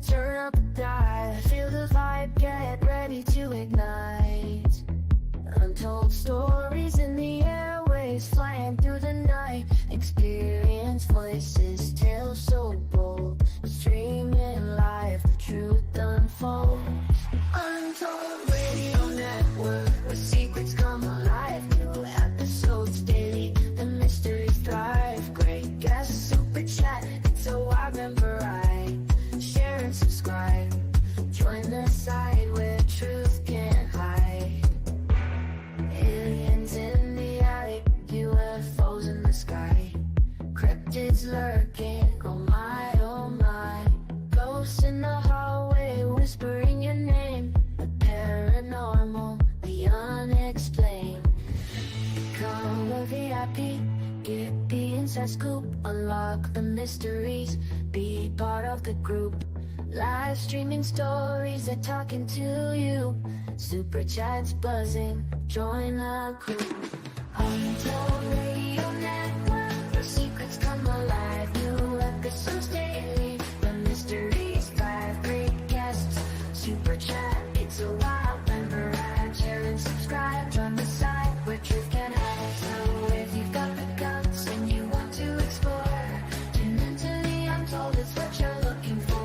Turn up the dive, feel the vibe, get ready to ignite. Untold stories in the airways, flying through the night. Experience voices, tales so bold. Streaming live, the truth unfolds. Untold Radio Network, where secrets come alive. New episodes daily, the mysteries thrive. Great guests, super chat, it's a wide variety. Share and subscribe, join the side where truth can't hide. Aliens in the alley, UFOs in the sky. Cryptids lurking, oh my, oh my. Ghosts in the hallway, whispering your name. The paranormal, the unexplained. Become a VIP, get the inside scoop. Unlock the mysteries, be part of the group. Live streaming stories, they're talking to you. Super chats buzzing, join the crew. Untold Radio Network, where secrets come alive. New episodes daily, the mysteries thrive. Great guests, super chat, it's a wild ride. Share and subscribe, join the side where truth can hide. So if you've got the guts and you want to explore, tune into the Untold, it's what you're looking for.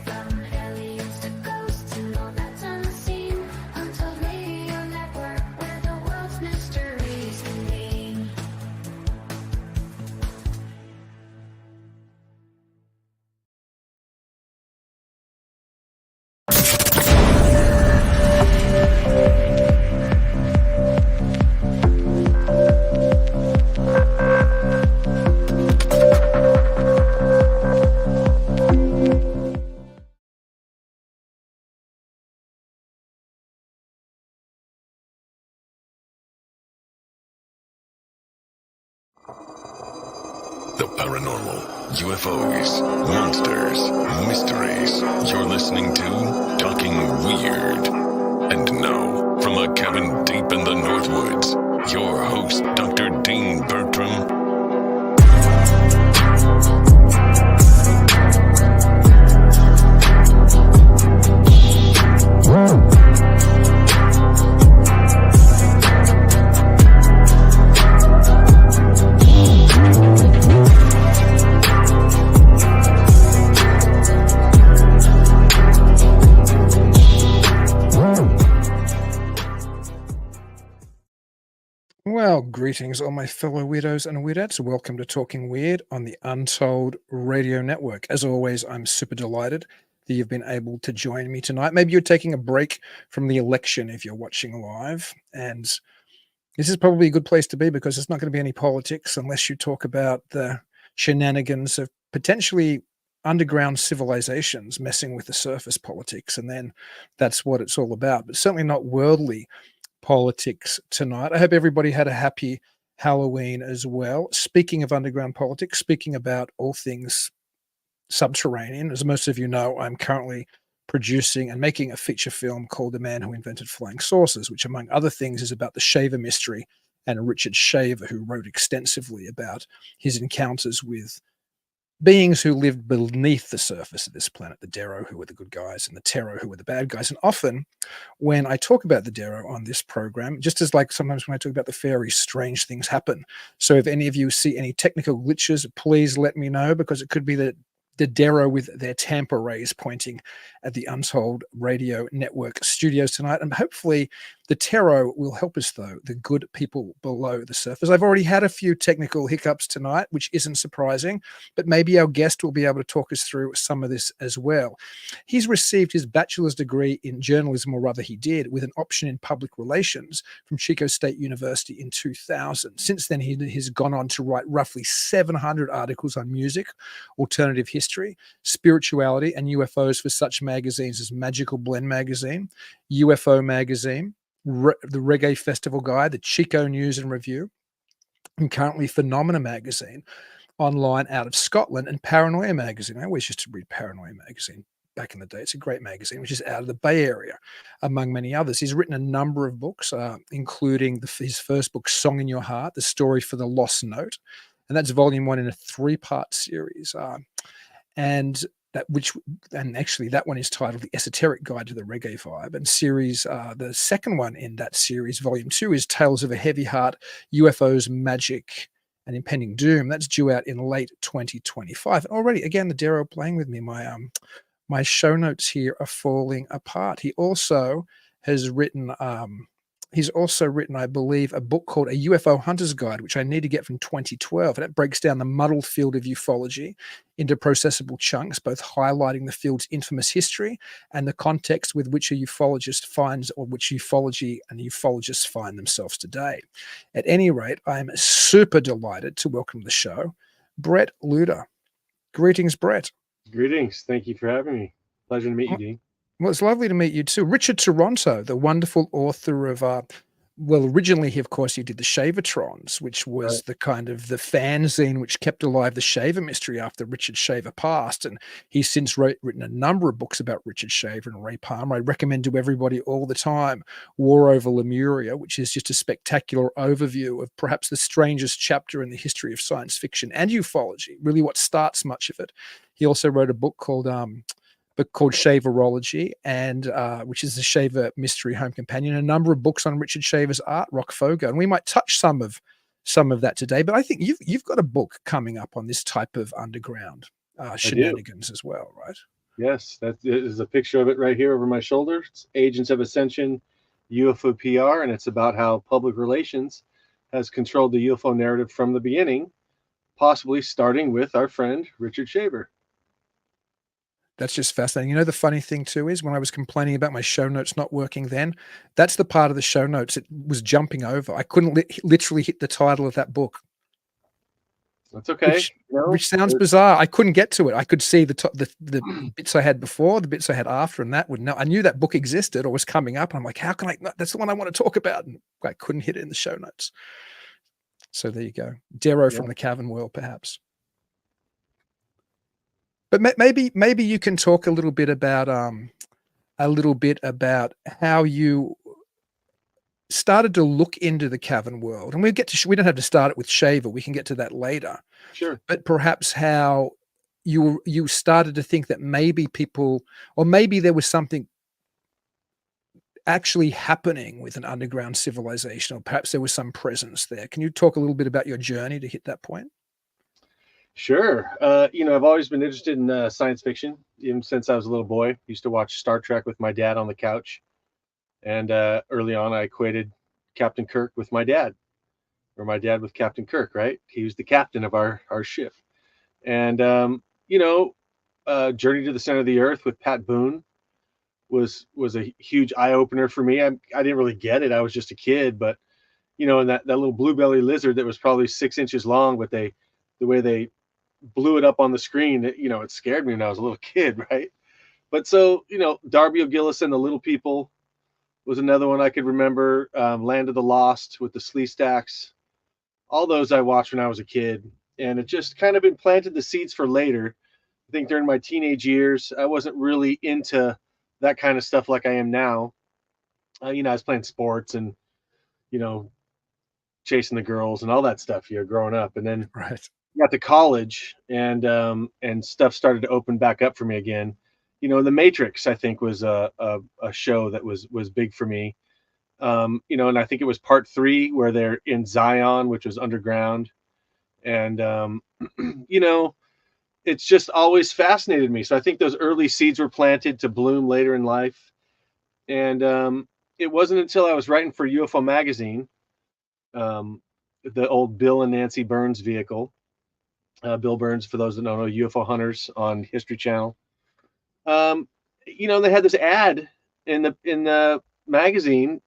From aliens to ghosts and all that's unseen. Untold Radio Network, where the world's mysteries convene. The paranormal, UFOs, monsters, mysteries. You're listening to Talking Weird. And now, from a cabin deep in the Northwoods, your host, Dr. Dean Bertram. Well, greetings, all my fellow weirdos and weirdettes. Welcome to Talking Weird on the Untold Radio Network. As always, I'm super delighted that you've been able to join me tonight. Maybe you're taking a break from the election if you're watching live. And this is probably a good place to be because there's not going to be any politics unless you talk about the shenanigans of potentially underground civilizations messing with the surface politics. And then that's what it's all about, but certainly not worldly politics tonight. I hope everybody had a happy Halloween as well. Speaking of underground politics, speaking about all things subterranean, as most of you know, I'm currently producing and making a feature film called The Man Who Invented Flying Saucers, which among other things is about the Shaver mystery and Richard Shaver, who wrote extensively about his encounters with beings who lived beneath the surface of this planet, the Dero, who were the good guys, and the Tero, who were the bad guys. And often when I talk about the Dero on this program, just as like sometimes when I talk about the fairies, strange things happen. So if any of you see any technical glitches, please let me know, because it could be that the Dero with their Tampa rays pointing at the Untold Radio Network studios tonight. And hopefully the Tero will help us, though, the good people below the surface. I've already had a few technical hiccups tonight, which isn't surprising, but maybe our guest will be able to talk us through some of this as well. He's received his bachelor's degree in journalism, or rather he did, with an option in public relations from Chico State University in 2000. Since then, he has gone on to write roughly 700 articles on music, alternative history, spirituality, and UFOs for such magazines as Magical Blend Magazine, UFO Magazine, the Reggae Festival Guide, the Chico News and Review, and currently Phenomena Magazine online out of Scotland, and Paranoia Magazine. I always used to read Paranoia Magazine back in the day. It's a great magazine, which is out of the Bay Area, among many others. He's written a number of books, including his first book, Song in Your Heart, The Story for the Lost Note. And that's volume 1 in a 3-part series. And and actually that one is titled The Esoteric Guide to the Reggae Vibe. And series, the second one in that series, volume 2, is Tales of a Heavy Heart, UFOs, Magic, and Impending Doom. That's due out in late 2025. And already, again, the Dero playing with me. My show notes here are falling apart. He also has written, I believe, a book called A UFO Hunter's Guide, which I need to get from 2012. And it breaks down the muddled field of ufology into processable chunks, both highlighting the field's infamous history and the context with which a ufologist finds, or which ufology and ufologists find themselves today. At any rate, I am super delighted to welcome to the show Bret Lueder. Greetings, Bret. Greetings. Thank you for having me. Pleasure to meet you, Dean. Well, it's lovely to meet you too. Richard Toronto, the wonderful author of, originally, of course, you did the Shavertrons, which was the kind of the fanzine which kept alive the Shaver mystery after Richard Shaver passed. And he's since written a number of books about Richard Shaver and Ray Palmer. I recommend to everybody all the time War Over Lemuria, which is just a spectacular overview of perhaps the strangest chapter in the history of science fiction and ufology, really what starts much of it. He also wrote a book called Shaverology, and which is the Shaver Mystery Home Companion, a number of books on Richard Shaver's art, rock photo, and we might touch some of that today. But I think you've got a book coming up on this type of underground shenanigans as well, right? Yes, that is a picture of it right here over my shoulder. It's Agents of Ascension, UFO PR, and it's about how public relations has controlled the UFO narrative from the beginning, possibly starting with our friend Richard Shaver. That's just fascinating. You know, the funny thing too is when I was complaining about my show notes not working then, that's the part of the show notes it was jumping over. I couldn't literally hit the title of that book. That's okay. Which sounds bizarre. I couldn't get to it. I could see the bits I had before, the bits I had after, and that would know. I knew that book existed or was coming up. And I'm like, how can I? That's the one I want to talk about. And I couldn't hit it in the show notes. So there you go. Dero from the Cavern World, perhaps. But maybe you can talk a little bit about how you started to look into the cavern world, and we don't have to start it with Shaver. We can get to that later. Sure. But perhaps how you started to think that maybe people, or maybe there was something actually happening with an underground civilization, or perhaps there was some presence there. Can you talk a little bit about your journey to hit that point? Sure. I've always been interested in science fiction, even since I was a little boy. Used to watch Star Trek with my dad on the couch. And early on, I equated Captain Kirk with my dad, or my dad with Captain Kirk, right? He was the captain of our ship. And, Journey to the Center of the Earth with Pat Boone was a huge eye-opener for me. I didn't really get it. I was just a kid. But, and that little blue-belly lizard that was probably 6 inches long, but the way they blew it up on the screen, it scared me when I was a little kid, right? But so, Darby O'Gillis and the Little People was another one I could remember. Land of the Lost with the Slee Stacks. All those I watched when I was a kid. And it just kind of implanted the seeds for later. I think during my teenage years, I wasn't really into that kind of stuff like I am now. I was playing sports and, chasing the girls and all that stuff, growing up. And then got to college and stuff started to open back up for me again. The Matrix, I think, was a show that was big for me. And I think it was part 3 where they're in Zion, which was underground. And, it's just always fascinated me. So I think those early seeds were planted to bloom later in life. And it wasn't until I was writing for UFO Magazine, the old Bill and Nancy Burns vehicle. Bill Burns, for those that don't know, UFO Hunters on History Channel. They had this ad in the magazine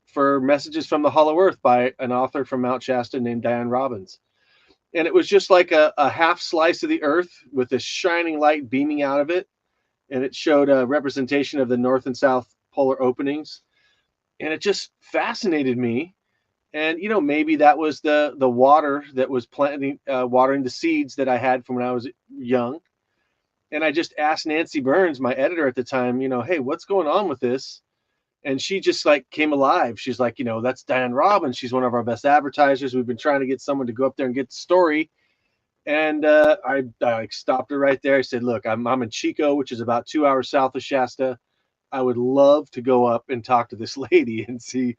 for Messages from the Hollow Earth by an author from Mount Shasta named Diane Robbins. And it was just like a half slice of the earth with this shining light beaming out of it. And it showed a representation of the north and south polar openings. And it just fascinated me. And, maybe that was the water that was watering the seeds that I had from when I was young. And I just asked Nancy Burns, my editor at the time, hey, what's going on with this? And she just came alive. She's like, that's Diane Robbins. She's one of our best advertisers. We've been trying to get someone to go up there and get the story. And I stopped her right there. I said, "Look, I'm in Chico, which is about 2 hours south of Shasta. I would love to go up and talk to this lady and see,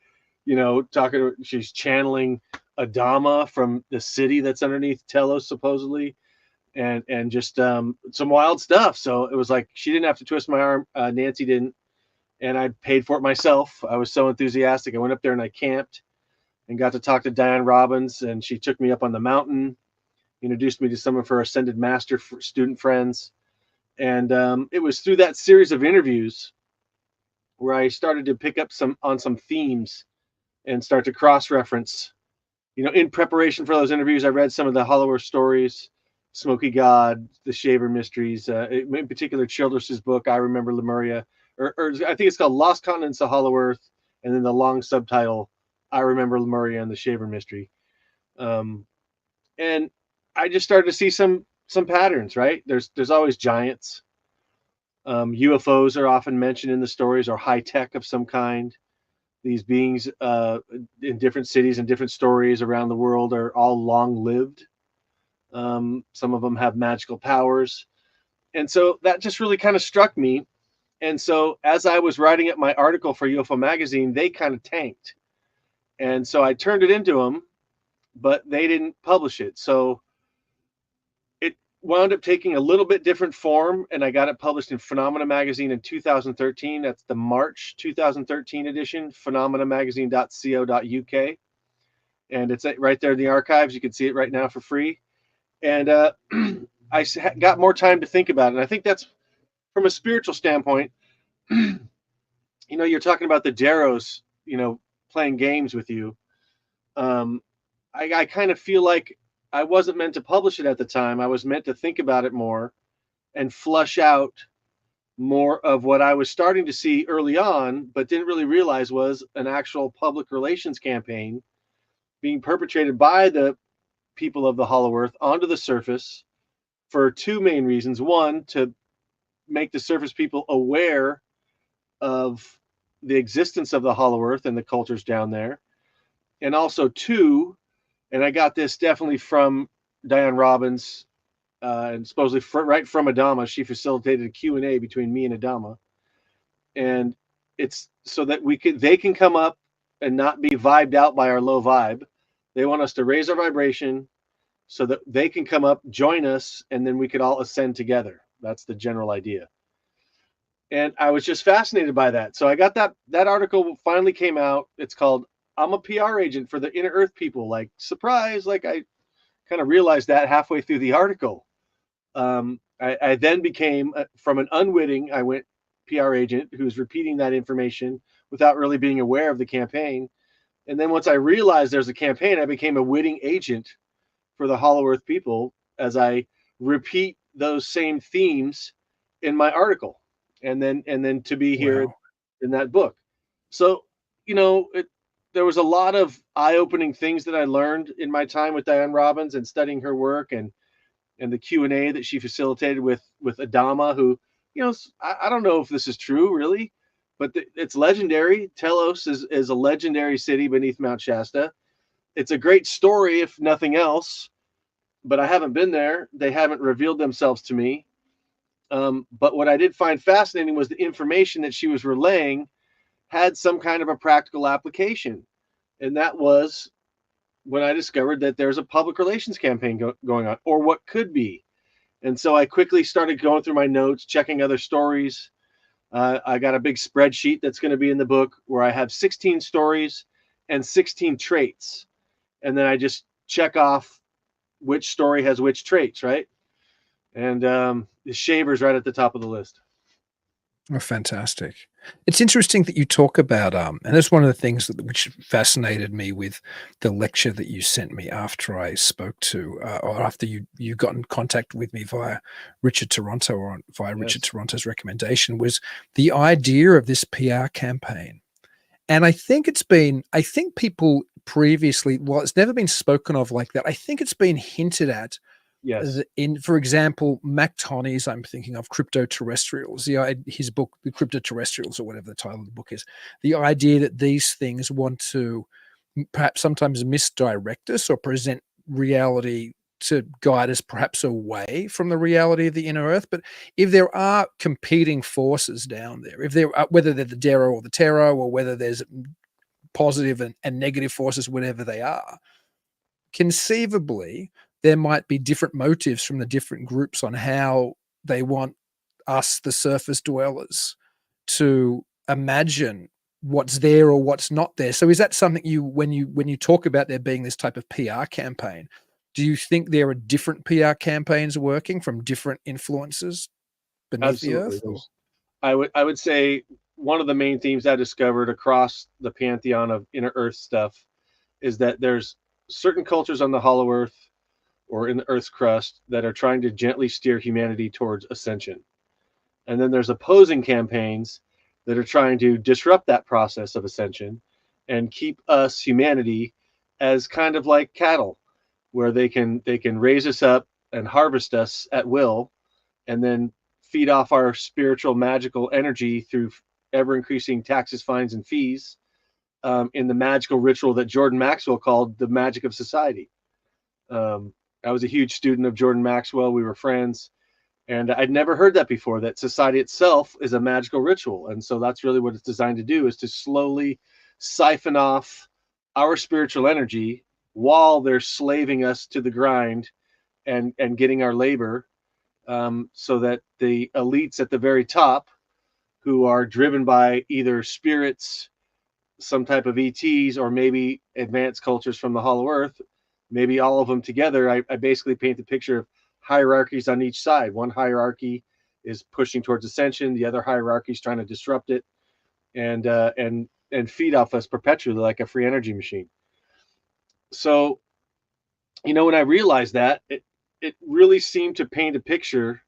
talking to her. She's channeling Adama from the city that's underneath Telos, supposedly, and just some wild stuff." So it was like she didn't have to twist my arm. Nancy didn't, and I paid for it myself. I was so enthusiastic. I went up there and I camped and got to talk to Diane Robbins, and she took me up on the mountain, introduced me to some of her ascended master student friends. And it was through that series of interviews where I started to pick up some themes and start to cross-reference. In preparation for those interviews, I read some of the Hollow Earth stories, Smoky God, the Shaver Mysteries, in particular Childress's book, I Remember Lemuria, or I think it's called Lost Continents of Hollow Earth, and then the long subtitle, I Remember Lemuria and the Shaver Mystery. And I just started to see some patterns, right? There's always giants. UFOs are often mentioned in the stories, or high tech of some kind. These beings in different cities and different stories around the world are all long lived. Some of them have magical powers. And so that just really kind of struck me. And so as I was writing up my article for UFO Magazine, they kind of tanked. And so I turned it into them, but they didn't publish it. So it wound up taking a little bit different form, and I got it published in Phenomena Magazine in 2013. That's the March 2013 edition, phenomenamagazine.co.uk. And it's right there in the archives. You can see it right now for free. And I got more time to think about it. And I think that's from a spiritual standpoint. You're talking about the Deros, playing games with you. I kind of feel like I wasn't meant to publish it at the time. I was meant to think about it more and flush out more of what I was starting to see early on, but didn't really realize was an actual public relations campaign being perpetrated by the people of the Hollow Earth onto the surface for two main reasons. One, to make the surface people aware of the existence of the Hollow Earth and the cultures down there. And also two, and I got this definitely from Diane Robbins, and supposedly right from Adama. She facilitated a Q&A between me and Adama. And it's so that they can come up and not be vibed out by our low vibe. They want us to raise our vibration so that they can come up, join us, and then we could all ascend together. That's the general idea. And I was just fascinated by that. So I got that article finally came out. It's called I'm a PR agent for the Inner Earth People. Like, surprise, like I kind of realized that halfway through the article. I then became, from an unwitting, I went PR agent who's repeating that information without really being aware of the campaign. And then once I realized there's a campaign, I became a witting agent for the Hollow Earth People as I repeat those same themes in my article, and then to be here in that book. So, there was a lot of eye-opening things that I learned in my time with Diane Robbins and studying her work and the Q&A that she facilitated with Adama, who, I don't know if this is true really, but it's legendary. Telos is a legendary city beneath Mount Shasta. It's a great story, if nothing else, but I haven't been there. They haven't revealed themselves to me. But what I did find fascinating was the information that she was relaying had some kind of a practical application. And that was when I discovered that there's a public relations campaign going on, or what could be. And so I quickly started going through my notes, checking other stories. I got a big spreadsheet that's going to be in the book where I have 16 stories and 16 traits. And then I just check off which story has which traits, right? And the shaver's right at the top of the list. Oh, fantastic. It's interesting that you talk about, and that's one of the things which fascinated me with the lecture that you sent me after I spoke to, or after you got in contact with me via Richard Toronto, or via Richard Toronto's recommendation, was the idea of this PR campaign. And I think people previously, well, it's never been spoken of like that. I think it's been hinted at. Yes. For example, Mac Tony's, I'm thinking of Cryptoterrestrials, his book, The Cryptoterrestrials, or whatever the title of the book is, the idea that these things want to perhaps sometimes misdirect us or present reality to guide us perhaps away from the reality of the inner earth. But if there are competing forces down there, if there are, whether they're the Dero or the Tero, or whether there's positive and negative forces, whatever they are, conceivably there might be different motives from the different groups on how they want us, the surface dwellers, to imagine what's there or what's not there. So is that something when you talk about there being this type of PR campaign, do you think there are different PR campaigns working from different influences beneath the earth? I would say one of the main themes I discovered across the pantheon of inner earth stuff is that there's certain cultures on the hollow earth or in the earth's crust that are trying to gently steer humanity towards ascension. And then there's opposing campaigns that are trying to disrupt that process of ascension and keep us, humanity, as kind of like cattle, where they can raise us up and harvest us at will, and then feed off our spiritual magical energy through ever increasing taxes, fines, and fees in the magical ritual that Jordan Maxwell called the magic of society. I was a huge student of Jordan Maxwell. We were friends, and I'd never heard that before, that society itself is a magical ritual. And so that's really what it's designed to do, is to slowly siphon off our spiritual energy while they're slaving us to the grind and getting our labor, so that the elites at the very top, who are driven by either spirits, some type of ETs, or maybe advanced cultures from the hollow earth, maybe all of them together. I basically paint the picture of hierarchies on each side. One hierarchy is pushing towards ascension, the other hierarchy is trying to disrupt it and feed off us perpetually like a free energy machine. So, when I realized that, it really seemed to paint a picture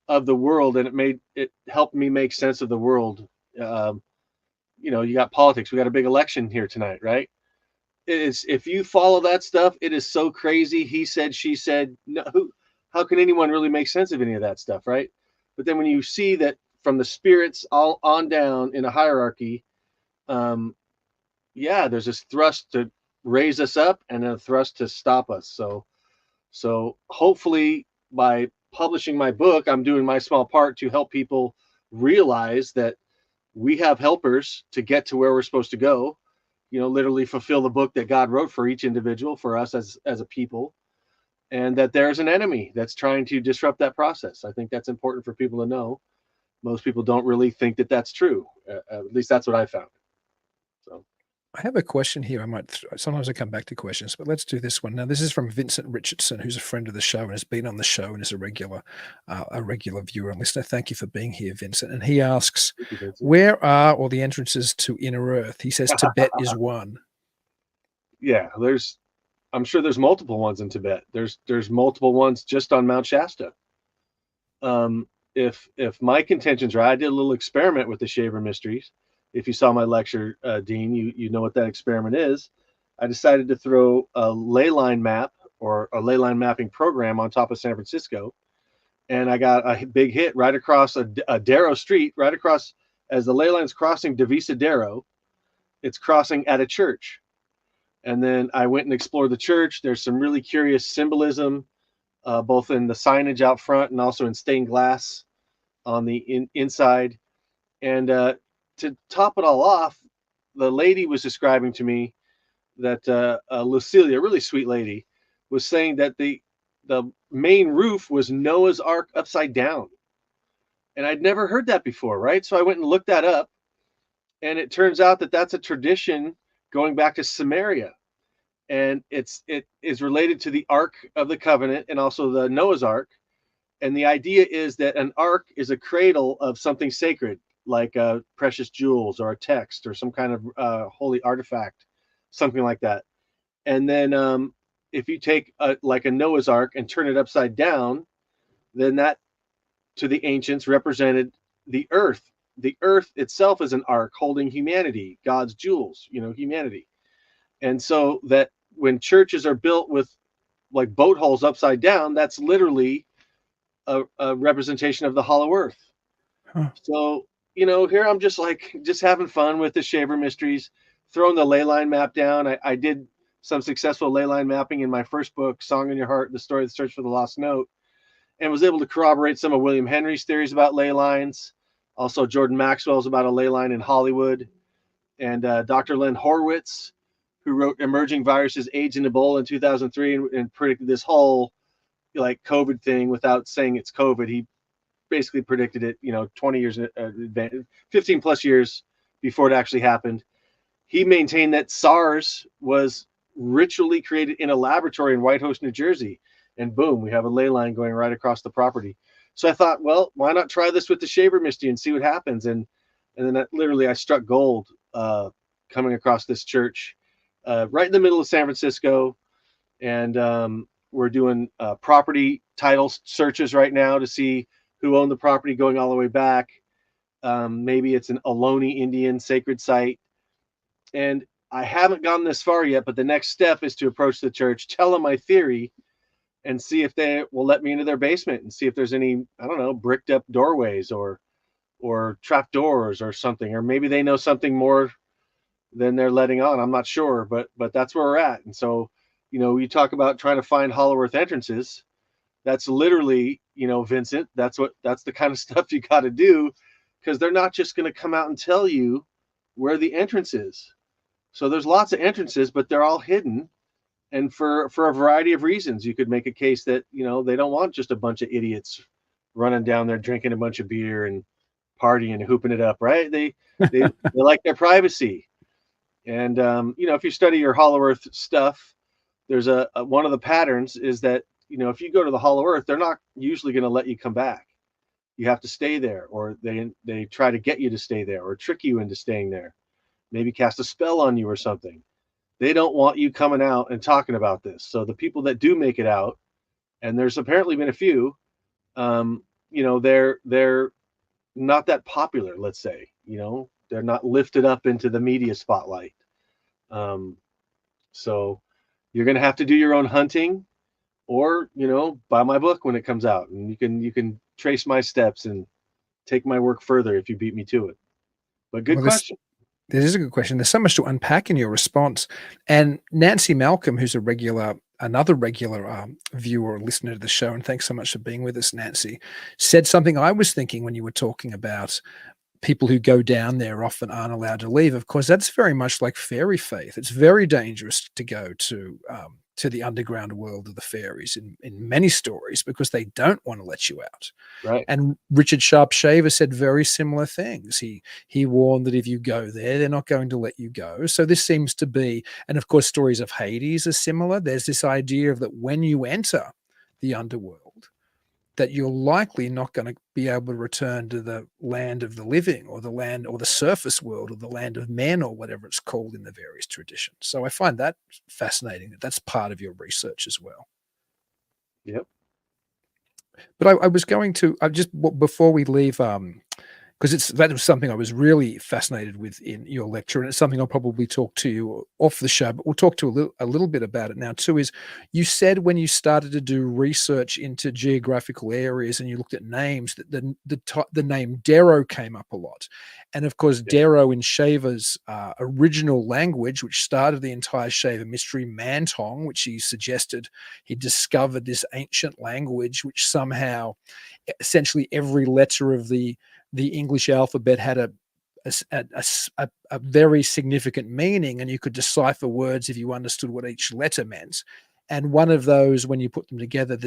of the world, and it helped me make sense of the world. You got politics. We got a big election here tonight, right? If you follow that stuff, it is so crazy. He said, she said. No, how can anyone really make sense of any of that stuff, right? But then when you see that from the spirits all on down in a hierarchy, there's this thrust to raise us up and a thrust to stop us. So hopefully by publishing my book, I'm doing my small part to help people realize that we have helpers to get to where we're supposed to go, literally fulfill the book that God wrote for each individual, for us as a people, and that there's an enemy that's trying to disrupt that process. I think that's important for people to know. Most people don't really think that that's true. At least that's what I found. So I have a question here. Sometimes I come back to questions, but let's do this one. Now, this is from Vincent Richardson, who's a friend of the show and has been on the show and is a regular viewer and listener. Thank you for being here, Vincent. And he asks, where are all the entrances to Inner Earth? He says Tibet is one. Yeah, I'm sure there's multiple ones in Tibet. There's multiple ones just on Mount Shasta. If my contention's right, I did a little experiment with the Shaver Mysteries. If you saw my lecture, Dean, you know what that experiment is. I decided to throw a ley line map or a ley line mapping program on top of San Francisco, and I got a big hit right across a Dero street, right across as the ley line's crossing Devisa Dero. It's crossing at a church. And then I went and explored the church. There's some really curious symbolism, both in the signage out front and also in stained glass on the inside. And to top it all off, the lady was describing to me that Lucilia, a really sweet lady, was saying that the main roof was Noah's Ark upside down. And I'd never heard that before, right? So I went and looked that up. And it turns out that that's a tradition going back to Samaria, and it is related to the Ark of the Covenant and also the Noah's Ark. And the idea is that an ark is a cradle of something sacred, like precious jewels or a text or some kind of holy artifact, something like that. And then if you take like a Noah's Ark and turn it upside down, then that to the ancients represented the earth. The earth itself is an ark holding humanity, God's jewels, humanity. And so that when churches are built with like boat hulls upside down, that's literally a representation of the hollow earth. Huh. So, here I'm just having fun with the Shaver Mysteries, throwing the ley line map down. I did some successful ley line mapping in my first book, Song in Your Heart, The Story of the Search for the Lost Note, and was able to corroborate some of William Henry's theories about ley lines. Also, Jordan Maxwell's about a ley line in Hollywood. And Dr. Len Horowitz, who wrote Emerging Viruses, AIDS, and Ebola in 2003 and predicted this whole like COVID thing without saying it's COVID. He basically predicted it, 20 years, 15 plus years before it actually happened. He maintained that SARS was ritually created in a laboratory in Whitehorse, New Jersey. And boom, we have a ley line going right across the property. So I thought, well, why not try this with the Shaver Misty and see what happens? And then I struck gold coming across this church right in the middle of San Francisco. And we're doing property title searches right now to see who owned the property going all the way back. Maybe it's an Ohlone Indian sacred site. And I haven't gone this far yet, but the next step is to approach the church, tell them my theory, and see if they will let me into their basement and see if there's any, I don't know, bricked up doorways or trap doors or something, or maybe they know something more than they're letting on. I'm not sure, but that's where we're at. And so, you talk about trying to find Hollow Earth entrances. That's literally, Vincent, that's the kind of stuff you got to do, because they're not just going to come out and tell you where the entrance is. So there's lots of entrances, but they're all hidden. And for a variety of reasons, you could make a case that, they don't want just a bunch of idiots running down there drinking a bunch of beer and partying and hooping it up, right? They like their privacy. And, if you study your Hollow Earth stuff, there's one of the patterns is that, if you go to the Hollow Earth, they're not usually going to let you come back. You have to stay there, or they try to get you to stay there or trick you into staying there, maybe cast a spell on you or something. They don't want you coming out and talking about this. So the people that do make it out, and there's apparently been a few, they're not that popular, let's say. They're not lifted up into the media spotlight. So you're going to have to do your own hunting, or buy my book when it comes out, and you can trace my steps and take my work further if you beat me to it. But good question. This is a good question. There's so much to unpack in your response. And Nancy Malcolm, who's another regular viewer or listener to the show, and thanks so much for being with us, Nancy, said something I was thinking when you were talking about people who go down there often aren't allowed to leave. Of course, that's very much like fairy faith. It's very dangerous to go to the underground world of the fairies in many stories, because they don't want to let you out. Right. And Richard Sharp Shaver said very similar things. He warned that if you go there, they're not going to let you go. So this seems to be, and of course, stories of Hades are similar. There's this idea of that when you enter the underworld, that you're likely not going to be able to return to the land of the living, or the land, or the surface world, or the land of men, or whatever it's called in the various traditions. So I find that fascinating, that that's part of your research as well. Yep. But I was going to, before we leave, because that was something I was really fascinated with in your lecture, and it's something I'll probably talk to you off the show, but we'll talk to a little bit about it now too. Is you said when you started to do research into geographical areas and you looked at names, that the name Dero came up a lot, and of course Dero in Shaver's original language, which started the entire Shaver mystery, Mantong, which he suggested he discovered this ancient language, which somehow, essentially every letter of the English alphabet had a very significant meaning, and you could decipher words if you understood what each letter meant. And one of those, when you put them together,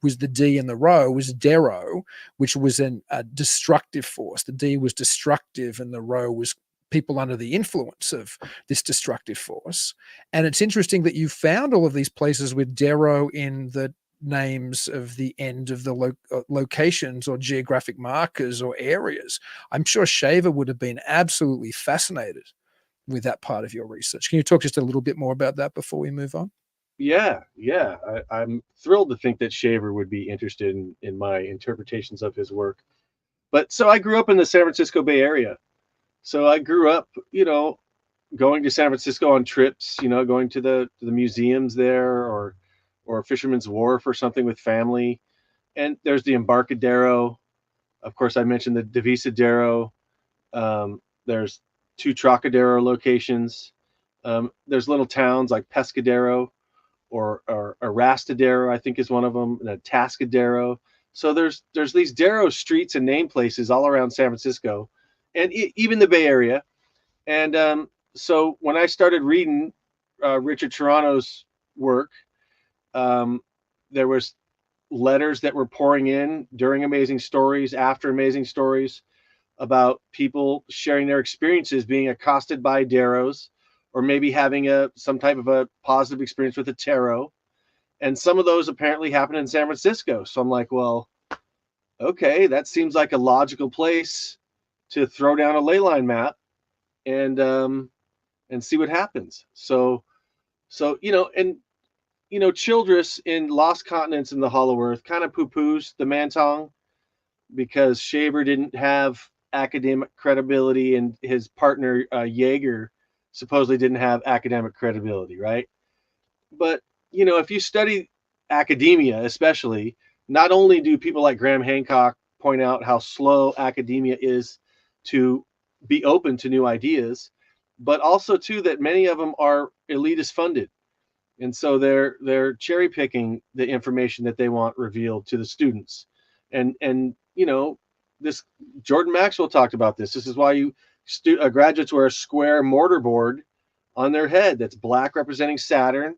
was the D in the row was Dero, which was a destructive force. The D was destructive, and the row was people under the influence of this destructive force. And it's interesting that you found all of these places with Dero in the names of the end of the locations or geographic markers or areas. I'm sure Shaver would have been absolutely fascinated with that part of your research. Can you talk just a little bit more about that before we move on? Yeah. I'm thrilled to think that Shaver would be interested in my interpretations of his work. But so I grew up in the San Francisco Bay Area. So I grew up, going to San Francisco on trips, going to the museums there, or Fisherman's Wharf or something with family. And there's the Embarcadero. Of course, I mentioned the Divisadero. There's 2 Trocadero locations. There's little towns like Pescadero or Arastadero, I think is one of them, and a Tascadero. So there's these Dero streets and name places all around San Francisco, and even the Bay Area. And so when I started reading Richard Toronto's work, there was letters that were pouring in during Amazing Stories, after Amazing Stories, about people sharing their experiences being accosted by Deros, or maybe having some type of a positive experience with a tarot. And some of those apparently happened in San Francisco. So I'm like, well, okay, that seems like a logical place to throw down a ley line map and see what happens. So Childress in Lost Continents in the Hollow Earth kind of poo-poos the Mantong because Shaver didn't have academic credibility, and his partner Jaeger supposedly didn't have academic credibility, right? But if you study academia, especially, not only do people like Graham Hancock point out how slow academia is to be open to new ideas, but also too that many of them are elitist funded, and so they're cherry picking the information that they want revealed to the students. And this Jordan Maxwell talked about this. This is why graduates wear a square mortar board on their head that's black, representing Saturn,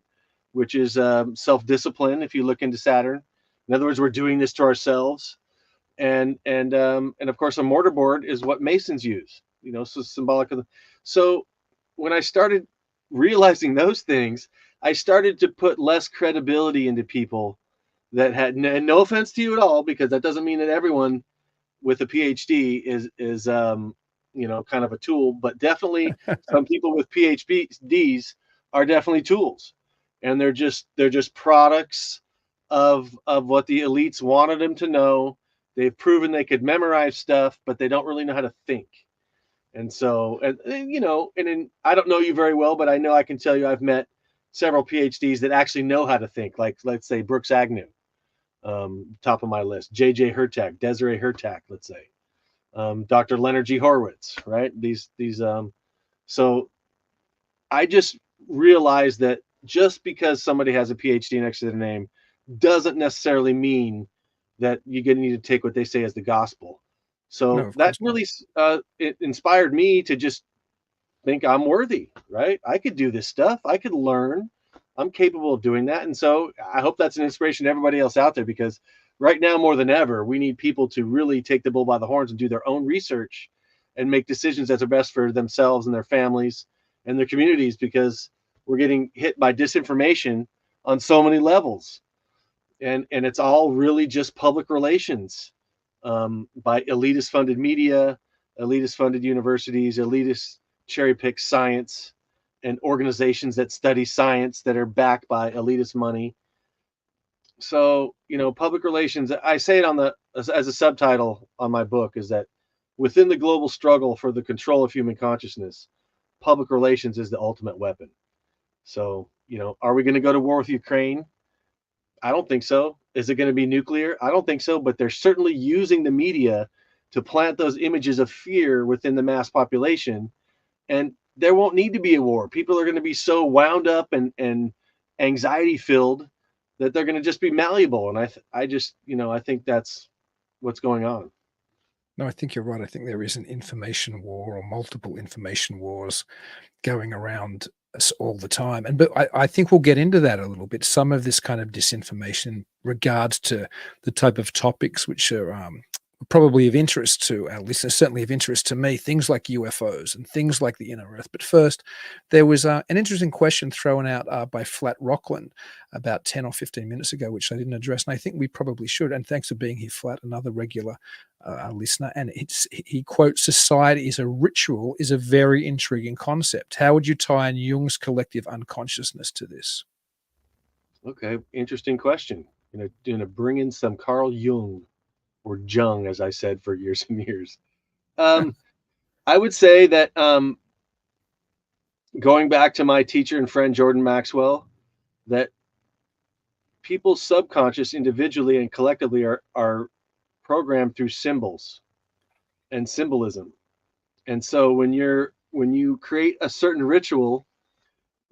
which is self-discipline. If you look into Saturn, in other words, we're doing this to ourselves. And of course, a mortar board is what Masons use. So symbolic of So when I started realizing those things, I started to put less credibility into people that had no offense to you at all, because that doesn't mean that everyone with a PhD is kind of a tool, but definitely some people with PhDs are definitely tools, and they're just products of what the elites wanted them to know. They've proven they could memorize stuff, but they don't really know how to think. And so, and I don't know you very well, but I know I can tell you I've met several PhDs that actually know how to think. Like, let's say Brooks Agnew, top of my list. J.J. Hurtak, Desiree Hurtak, let's say. Dr. Leonard G. Horowitz, right? So I just realized that just because somebody has a PhD next to their name doesn't necessarily mean that you're going to need to take what they say as the gospel. So No, that really it inspired me to just think I'm worthy, right? I could do this stuff. I could learn. I'm capable of doing that. And so I hope that's an inspiration to everybody else out there, because right now, more than ever, we need people to really take the bull by the horns and do their own research and make decisions that are best for themselves and their families and their communities, because we're getting hit by disinformation on so many levels. And it's all really just public relations by elitist funded media, elitist funded universities, elitist cherry pick science, and organizations that study science that are backed by elitist money. So, public relations, I say it as a subtitle on my book, is that within the global struggle for the control of human consciousness, public relations is the ultimate weapon. So, are we going to go to war with Ukraine? I don't think so. Is it going to be nuclear? I don't think so, but they're certainly using the media to plant those images of fear within the mass population. And there won't need to be a war. People are going to be so wound up and anxiety filled that they're going to just be malleable. And I think that's what's going on. No, I think you're right. I think there is an information war, or multiple information wars going around us all the time. But I think we'll get into that a little bit. Some of this kind of disinformation in regards to the type of topics which are probably of interest to our listeners, certainly of interest to me, things like UFOs and things like the inner earth. But first, there was an interesting question thrown out by Flat Rockland about 10 or 15 minutes ago, which I didn't address, and I think we probably should. And thanks for being here, Flat, another regular listener. And he quotes, "Society is a ritual is a very intriguing concept. How would you tie in Jung's collective unconsciousness to this?" Okay, interesting question. Gonna bring in some Carl Jung, or Jung, as I said for years and years. I would say that going back to my teacher and friend Jordan Maxwell, that people's subconscious individually and collectively are programmed through symbols and symbolism. And so when you create a certain ritual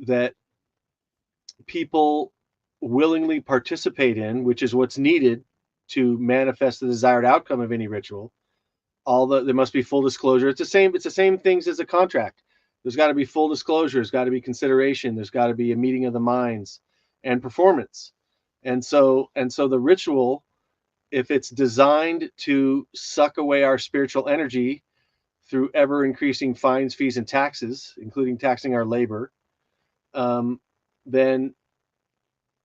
that people willingly participate in, which is what's needed to manifest the desired outcome of any ritual. There must be full disclosure. It's the same things as a contract. There's got to be full disclosure. There's got to be consideration. There's got to be a meeting of the minds and performance. And so the ritual, if it's designed to suck away our spiritual energy through ever increasing fines, fees, and taxes, including taxing our labor, then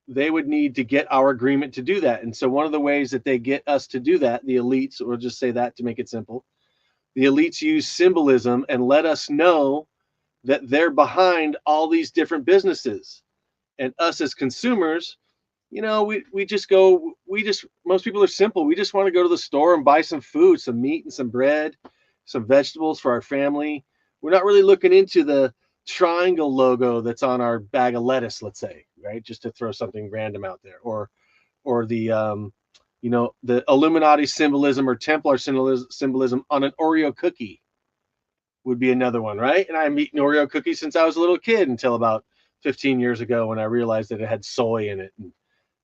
they would need to get our agreement to do that. And so one of the ways that they get us to do that, the elites, or just say that to make it simple, the elites use symbolism and let us know that they're behind all these different businesses. And us as consumers, most people are simple. We just want to go to the store and buy some food, some meat and some bread, some vegetables for our family. We're not really looking into the triangle logo that's on our bag of lettuce, let's say, right? Just to throw something random out there, or the the Illuminati symbolism or Templar symbolism on an Oreo cookie would be another one, right? And I'm eating Oreo cookies since I was a little kid until about 15 years ago when I realized that it had soy in it,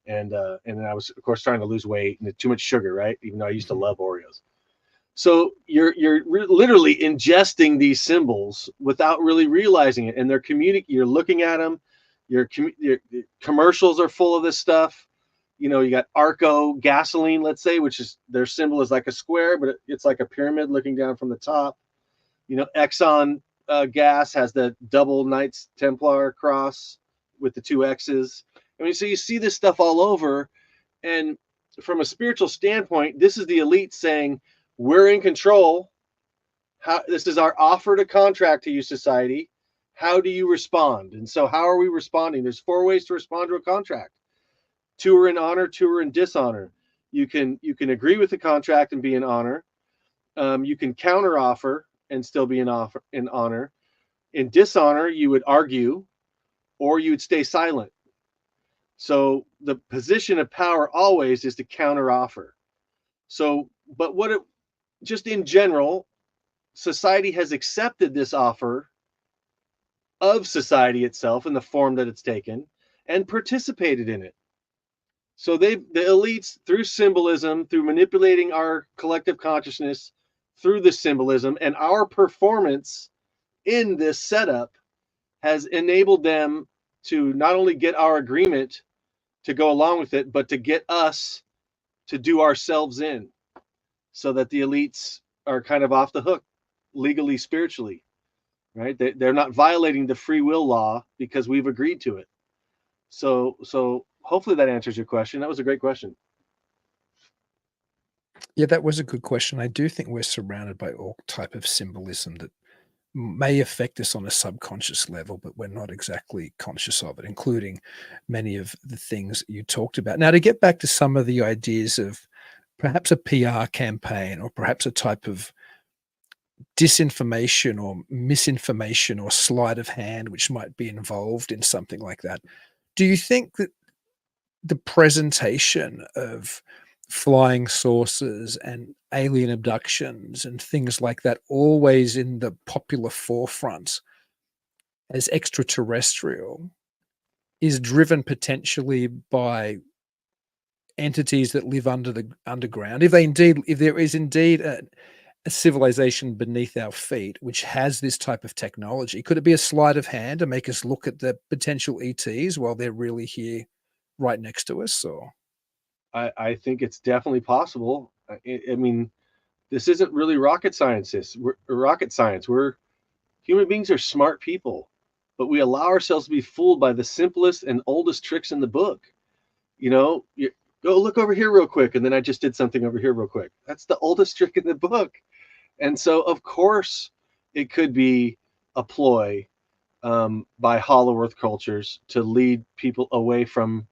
and then I was, of course, trying to lose weight and too much sugar, right? Even though I used to love Oreos. So you're literally ingesting these symbols without really realizing it, and they're you're looking at them. Your commercials are full of this stuff. You got Arco gasoline, let's say, which is their symbol is like a square, but it's like a pyramid looking down from the top. Exxon gas has the double Knights Templar cross with the two X's. I mean, so you see this stuff all over, and from a spiritual standpoint, this is the elite saying, we're in control. This is our offer to contract to you, society. How do you respond? And so how are we responding? There's 4 ways to respond to a contract. 2 are in honor, 2 are in dishonor. You can agree with the contract and be in honor. You can counter offer and still be in honor. In dishonor, you would argue, or you would stay silent. So the position of power always is to counter offer. So, but just in general, society has accepted this offer of society itself in the form that it's taken and participated in it. So the elites, through symbolism, through manipulating our collective consciousness, through the symbolism and our performance in this setup, has enabled them to not only get our agreement to go along with it, but to get us to do ourselves in, so that the elites are kind of off the hook legally, spiritually, right? They're not violating the free will law because we've agreed to it. So hopefully that answers your question. That was a great question. Yeah, that was a good question. I do think we're surrounded by all type of symbolism that may affect us on a subconscious level, but we're not exactly conscious of it, including many of the things you talked about. Now, to get back to some of the ideas of perhaps a PR campaign, or perhaps a type of disinformation or misinformation or sleight of hand which might be involved in something like that, do you think that the presentation of flying saucers and alien abductions and things like that always in the popular forefront as extraterrestrial is driven potentially by entities that live under the underground? If there is indeed a civilization beneath our feet which has this type of technology, could it be a sleight of hand to make us look at the potential ETs while they're really here right next to us? Or I think it's definitely possible. I mean, this isn't really rocket science. We're human beings are smart people, but we allow ourselves to be fooled by the simplest and oldest tricks in the book. You go look over here real quick, and then I just did something over here real quick. That's the oldest trick in the book. And so, of course, it could be a ploy by Hollow Earth cultures to lead people away from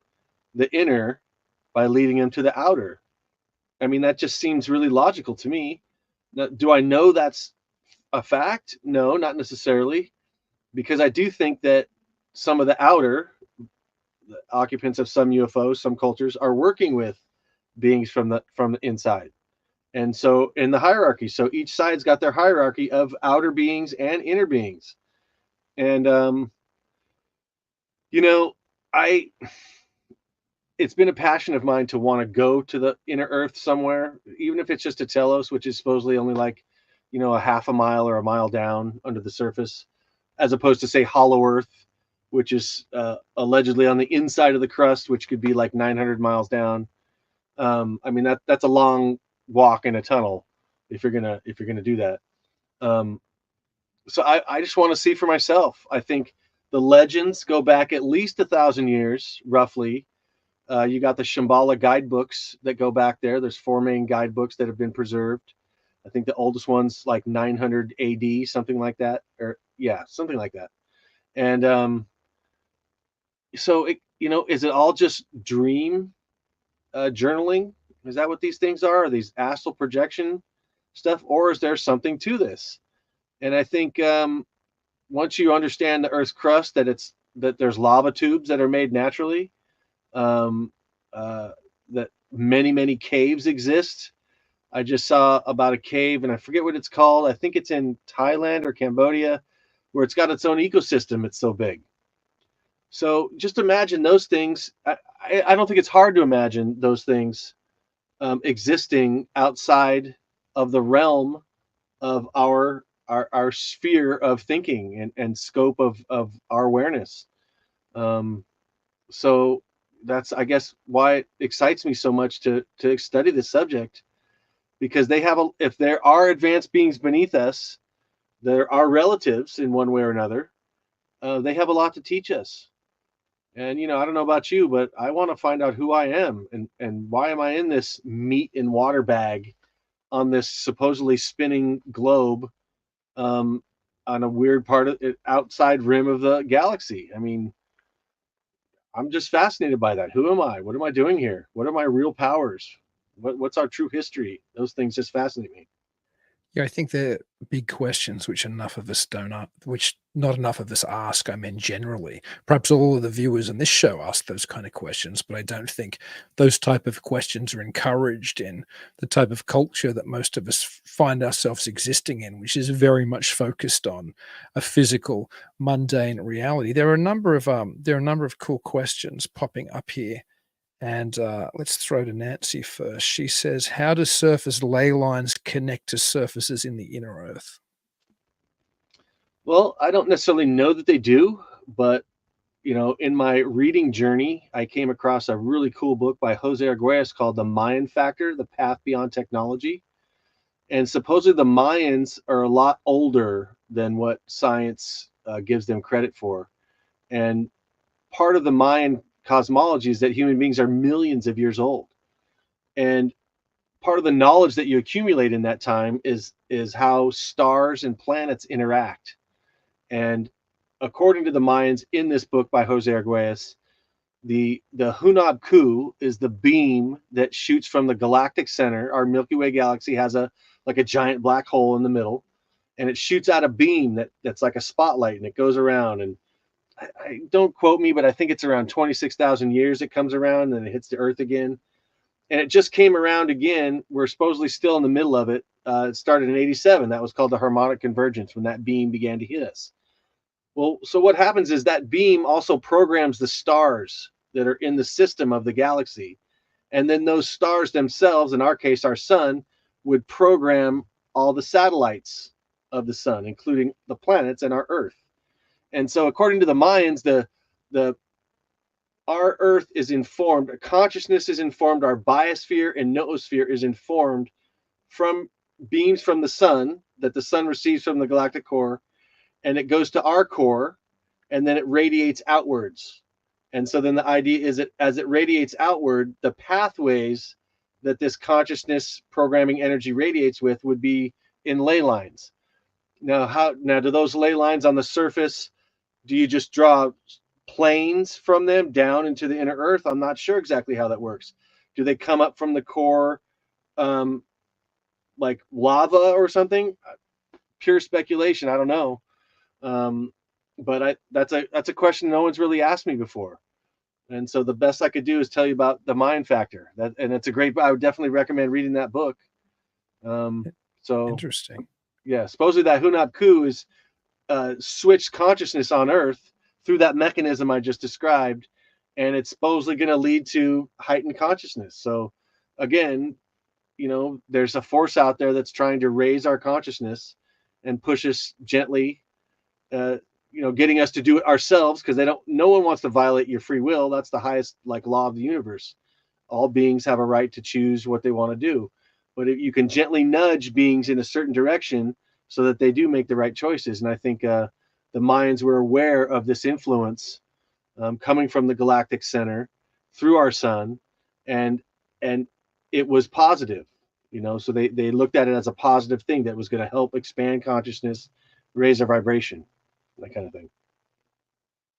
the inner by leading them to the outer. I mean, that just seems really logical to me. Now, do I know that's a fact? No, not necessarily, because I do think that some of the outer, the occupants of some UFOs, some cultures, are working with beings from the inside. And so in the hierarchy, so each side's got their hierarchy of outer beings and inner beings. And You know, I it's been a passion of mine to want to go to the inner earth somewhere, even if it's just to Telos, which is supposedly only like, a half a mile or a mile down under the surface, as opposed to say Hollow Earth, which is allegedly on the inside of the crust, which could be like 900 miles down. I mean that's a long walk in a tunnel if you're gonna do that. Um, so I just want to see for myself. I think the legends go back at least 1,000 years, roughly. You got the Shambhala guidebooks that go back there. There's four main guidebooks that have been preserved. I think the oldest one's like 900 AD, something like that, or yeah, something like that. And so is it all just dream journaling? Is that what these things are? Are these astral projection stuff, or is there something to this? And I think once you understand the Earth's crust, that there's lava tubes that are made naturally, um, that many caves exist. I just saw about a cave, and I forget what it's called. I think it's in Thailand or Cambodia, where it's got its own ecosystem. It's so big. So just imagine those things. I don't think it's hard to imagine those things existing outside of the realm of our sphere of thinking and scope of our awareness. Um, so that's, I guess, why it excites me so much to study this subject, because if there are advanced beings beneath us, there are relatives in one way or another. They have a lot to teach us. And I don't know about you, but I want to find out who I am and why am I in this meat and water bag on this supposedly spinning globe, on a weird part of it, outside rim of the galaxy. I mean, I'm just fascinated by that. Who am I? What am I doing here? What are my real powers? What's our true history? Those things just fascinate me. Yeah, I think they're big questions which which not enough of us ask. I mean, generally, perhaps all of the viewers on this show ask those kind of questions, but I don't think those type of questions are encouraged in the type of culture that most of us find ourselves existing in, which is very much focused on a physical, mundane reality. There are a number of cool questions popping up here. And let's throw to Nancy first. She says, how do surface ley lines connect to surfaces in the inner earth? Well, I don't necessarily know that they do, but in my reading journey, I came across a really cool book by Jose Arguelles called The Mayan Factor: The Path Beyond Technology. And supposedly the Mayans are a lot older than what science gives them credit for. And part of the Mayan cosmology is that human beings are millions of years old. And part of the knowledge that you accumulate in that time is how stars and planets interact. And according to the Mayans in this book by Jose Arguelles, the Hunab Ku is the beam that shoots from the galactic center. Our Milky Way galaxy has a giant black hole in the middle, and it shoots out a beam that's like a spotlight, and it goes around. And I don't quote me, but I think it's around 26,000 years it comes around, and it hits the Earth again. And it just came around again. We're supposedly still in the middle of it. It started in '87. That was called the harmonic convergence, when that beam began to hit us. Well, so what happens is that beam also programs the stars that are in the system of the galaxy. And then those stars themselves, in our case, our sun, would program all the satellites of the sun, including the planets and our Earth. And so according to the Mayans, our Earth is informed, consciousness is informed, our biosphere and noosphere is informed from beams from the sun that the sun receives from the galactic core, and it goes to our core, and then it radiates outwards. And so then the idea is that as it radiates outward, the pathways that this consciousness programming energy radiates with would be in ley lines. Now do those ley lines on the surface, do you just draw planes from them down into the inner earth? I'm not sure exactly how that works. Do they come up from the core like lava or something? Pure speculation. I don't know. But that's a question no one's really asked me before. And so the best I could do is tell you about the Mayan Factor. And it's a great. I would definitely recommend reading that book. So Interesting. yeah, supposedly that Hunab Ku is switched consciousness on Earth through that mechanism I just described, and it's supposedly going to lead to heightened consciousness. So again, there's a force out there that's trying to raise our consciousness and push us gently, getting us to do it ourselves, because no one wants to violate your free will. That's the highest law of the universe. All beings have a right to choose what they want to do. But if you can gently nudge beings in a certain direction so that they do make the right choices. And I think the Mayans were aware of this influence coming from the galactic center through our sun, and it was positive, so they looked at it as a positive thing that was going to help expand consciousness, raise our vibration, that kind of thing.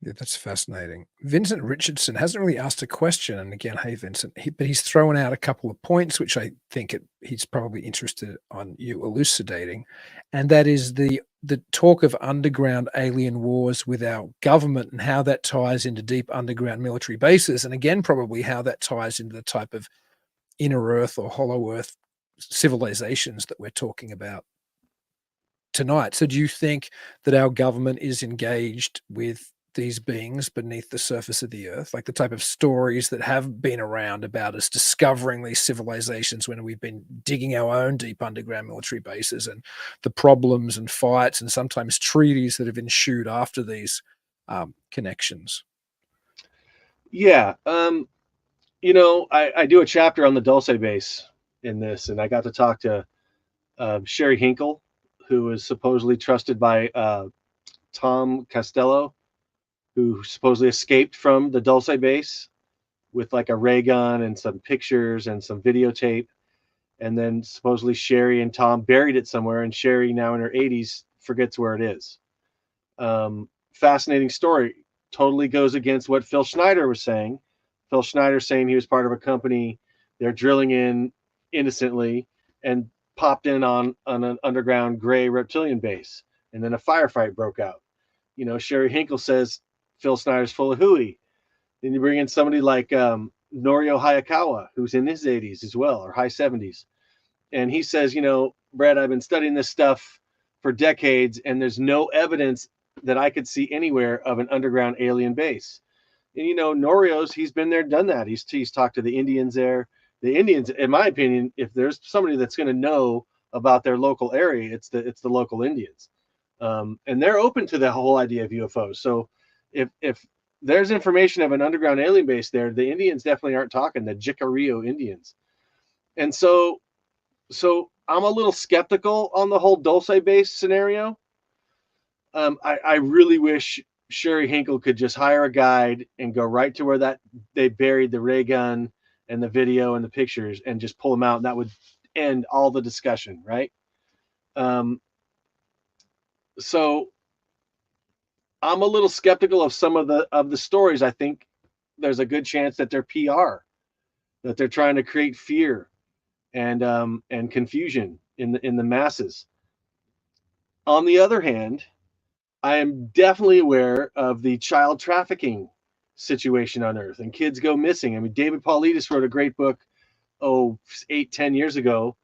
Yeah, that's fascinating. Vincent Richardson hasn't really asked a question, and again, hey Vincent, but he's thrown out a couple of points which I think he's probably interested on you elucidating, and that is the talk of underground alien wars with our government and how that ties into deep underground military bases, and again, probably how that ties into the type of inner Earth or hollow Earth civilizations that we're talking about tonight. So do you think that our government is engaged with these beings beneath the surface of the earth, like the type of stories that have been around about us discovering these civilizations when we've been digging our own deep underground military bases, and the problems and fights and sometimes treaties that have ensued after these connections? Yeah. I do a chapter on the Dulce base in this, and I got to talk to Sherry Hinkle, who is supposedly trusted by Tom Costello, who supposedly escaped from the Dulce base with a ray gun and some pictures and some videotape. And then supposedly Sherry and Tom buried it somewhere, and Sherry, now in her 80s, forgets where it is. Fascinating story. Totally goes against what Phil Schneider was saying. Phil Schneider saying he was part of a company. They're drilling in innocently and popped in on an underground gray reptilian base. And then a firefight broke out. Sherry Hinkle says Phil Snyder's full of hooey. Then you bring in somebody like Norio Hayakawa, who's in his 80s as well, or high 70s. And he says, Brett, I've been studying this stuff for decades, and there's no evidence that I could see anywhere of an underground alien base. And, Norio's, he's been there, done that. He's talked to the Indians there. The Indians, in my opinion, if there's somebody that's going to know about their local area, it's the local Indians. And they're open to the whole idea of UFOs. So if there's information of an underground alien base there, the Indians definitely aren't talking, the Jicarilla Indians. And so I'm a little skeptical on the whole Dulce base scenario. I really wish Sherry Hinkle could just hire a guide and go right to where they buried the ray gun and the video and the pictures and just pull them out. And that would end all the discussion, right? So I'm a little skeptical of some of the stories. I think there's a good chance that they're PR, that they're trying to create fear and confusion in the masses. On the other hand, I am definitely aware of the child trafficking situation on Earth, and kids go missing. I mean, David Paulides wrote a great book, 8-10 years ago,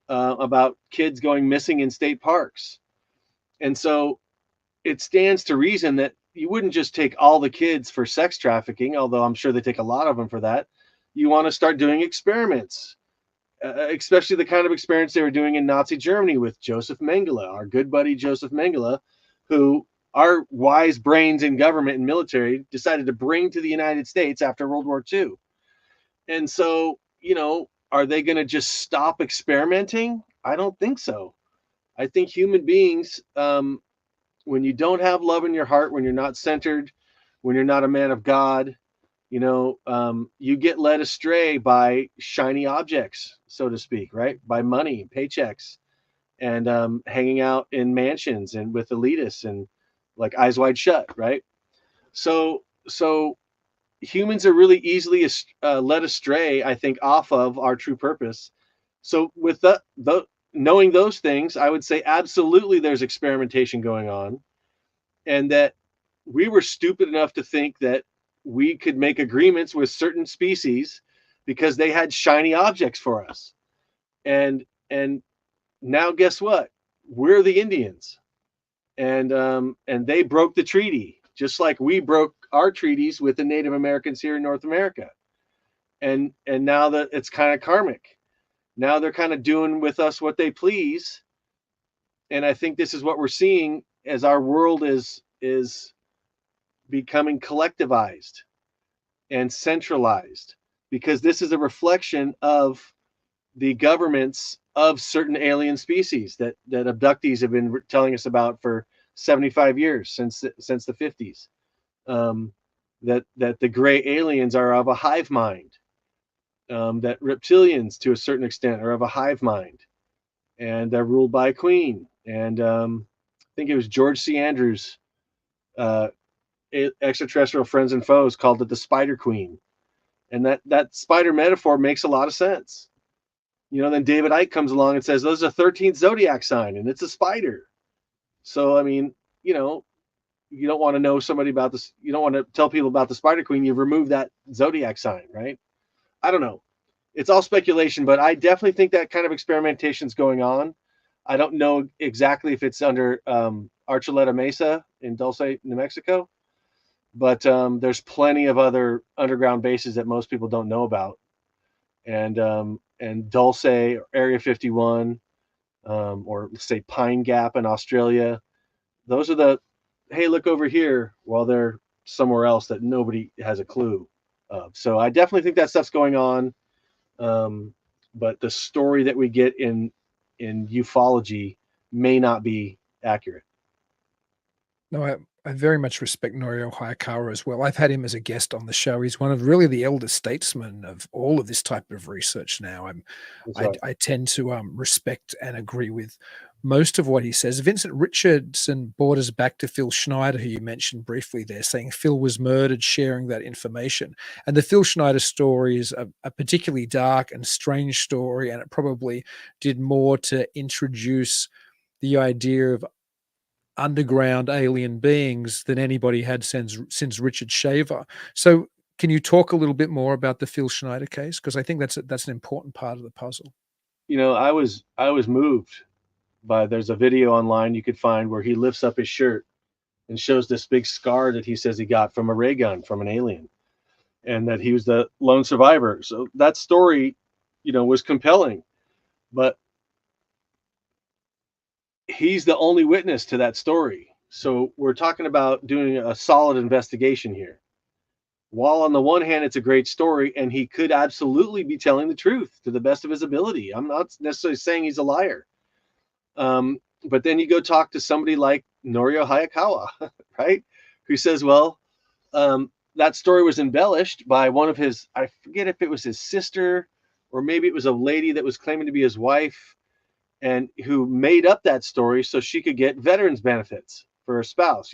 about kids going missing in state parks. And so it stands to reason that you wouldn't just take all the kids for sex trafficking, although I'm sure they take a lot of them for that. You want to start doing experiments, especially the kind of experiments they were doing in Nazi Germany with Joseph Mengele, our good buddy Joseph Mengele, who our wise brains in government and military decided to bring to the United States after World War II. And so, are they going to just stop experimenting? I don't think so. I think human beings, when you don't have love in your heart, when you're not centered, when you're not a man of God, you get led astray by shiny objects, so to speak, right? By money, paychecks, and hanging out in mansions and with elitists and like Eyes Wide Shut, right? So humans are really easily led astray, I think, off of our true purpose. So with the knowing those things, I would say absolutely there's experimentation going on, and that we were stupid enough to think that we could make agreements with certain species because they had shiny objects for us. And now guess what? We're the Indians, and they broke the treaty, just like we broke our treaties with the Native Americans here in North America. And now that it's kind of karmic. Now they're kind of doing with us what they please. And I think this is what we're seeing as our world is becoming collectivized and centralized, because this is a reflection of the governments of certain alien species that abductees have been telling us about for 75 years, since the 50s. That the gray aliens are of a hive mind. That reptilians, to a certain extent, are of a hive mind, and they're ruled by a queen. And I think it was George C. Andrews, Extraterrestrial Friends and Foes, called it the Spider Queen. And that spider metaphor makes a lot of sense. Then David Icke comes along and says, there's a 13th zodiac sign, and it's a spider. So, I mean, you don't want to know somebody about this. You don't want to tell people about the Spider Queen. You've removed that zodiac sign, right? I don't know. It's all speculation, but I definitely think that kind of experimentation is going on. I don't know exactly if it's under Archuleta Mesa in Dulce, New Mexico, but there's plenty of other underground bases that most people don't know about. And Dulce, or Area 51, or let's say Pine Gap in Australia. Those are the, hey, look over here, while they're somewhere else that nobody has a clue of. So I definitely think that stuff's going on. But the story that we get in ufology may not be accurate. No, I very much respect Norio Hayakawa as well. I've had him as a guest on the show. He's one of really the elder statesmen of all of this type of research now. I tend to respect and agree with most of what he says. Vincent Richardson borders back to Phil Schneider, who you mentioned briefly there, saying Phil was murdered sharing that information. And the Phil Schneider story is a particularly dark and strange story, and it probably did more to introduce the idea of underground alien beings than anybody had since Richard Shaver. So can you talk a little bit more about the Phil Schneider case? Because I think that's an important part of the puzzle. I was moved by, there's a video online you could find where he lifts up his shirt and shows this big scar that he says he got from a ray gun from an alien, and that he was the lone survivor. So that story, was compelling, but he's the only witness to that story. So we're talking about doing a solid investigation here. While on the one hand, it's a great story, and he could absolutely be telling the truth to the best of his ability. I'm not necessarily saying he's a liar. But then you go talk to somebody like Norio Hayakawa, right? Who says, well, that story was embellished by one of his, I forget if it was his sister, or maybe it was a lady that was claiming to be his wife, and who made up that story so she could get veterans benefits for her spouse.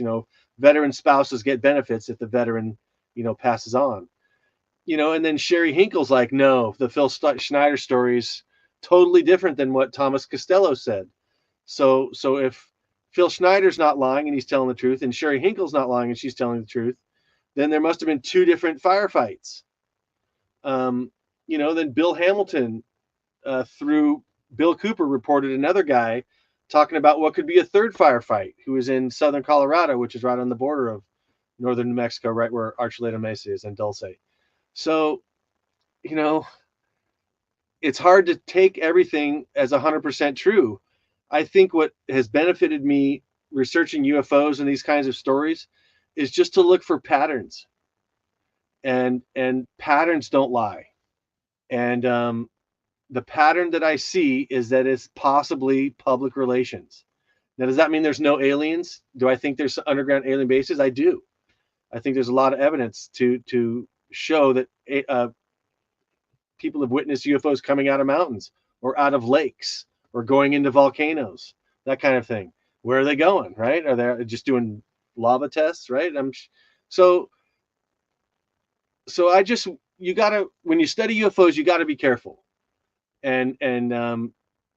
Veteran spouses get benefits if the veteran, passes on. And then Sherry Hinkle's like, no, the Phil Schneider story is totally different than what Thomas Costello said. So if Phil Schneider's not lying and he's telling the truth, and Sherry Hinkle's not lying and she's telling the truth, then there must have been two different firefights. Then Bill Hamilton, through Bill Cooper, reported another guy talking about what could be a third firefight, who was in southern Colorado, which is right on the border of northern New Mexico, right where Archuleta Mesa is, and Dulce. So, it's hard to take everything as 100% true. I think what has benefited me researching UFOs and these kinds of stories is just to look for patterns, and patterns don't lie. And the pattern that I see is that it's possibly public relations. Now, does that mean there's no aliens? Do I think there's underground alien bases? I do. I think there's a lot of evidence to show that people have witnessed UFOs coming out of mountains or out of lakes or going into volcanoes, that kind of thing. Where are they going, right? Are they just doing lava tests, right? So you gotta, when you study UFOs, you gotta be careful and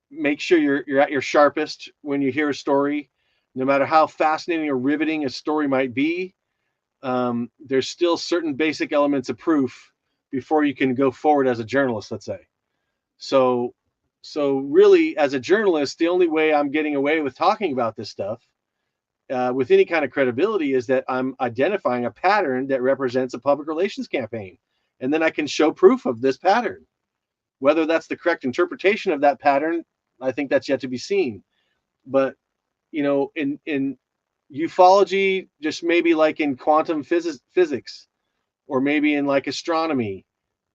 make sure you're at your sharpest when you hear a story. No matter how fascinating or riveting a story might be, there's still certain basic elements of proof before you can go forward as a journalist, let's say. So really, as a journalist, the only way I'm getting away with talking about this stuff with any kind of credibility is that I'm identifying a pattern that represents a public relations campaign. And then I can show proof of this pattern. Whether that's the correct interpretation of that pattern, I think that's yet to be seen. But, you know, in ufology, just maybe like in quantum physics, or maybe in like astronomy,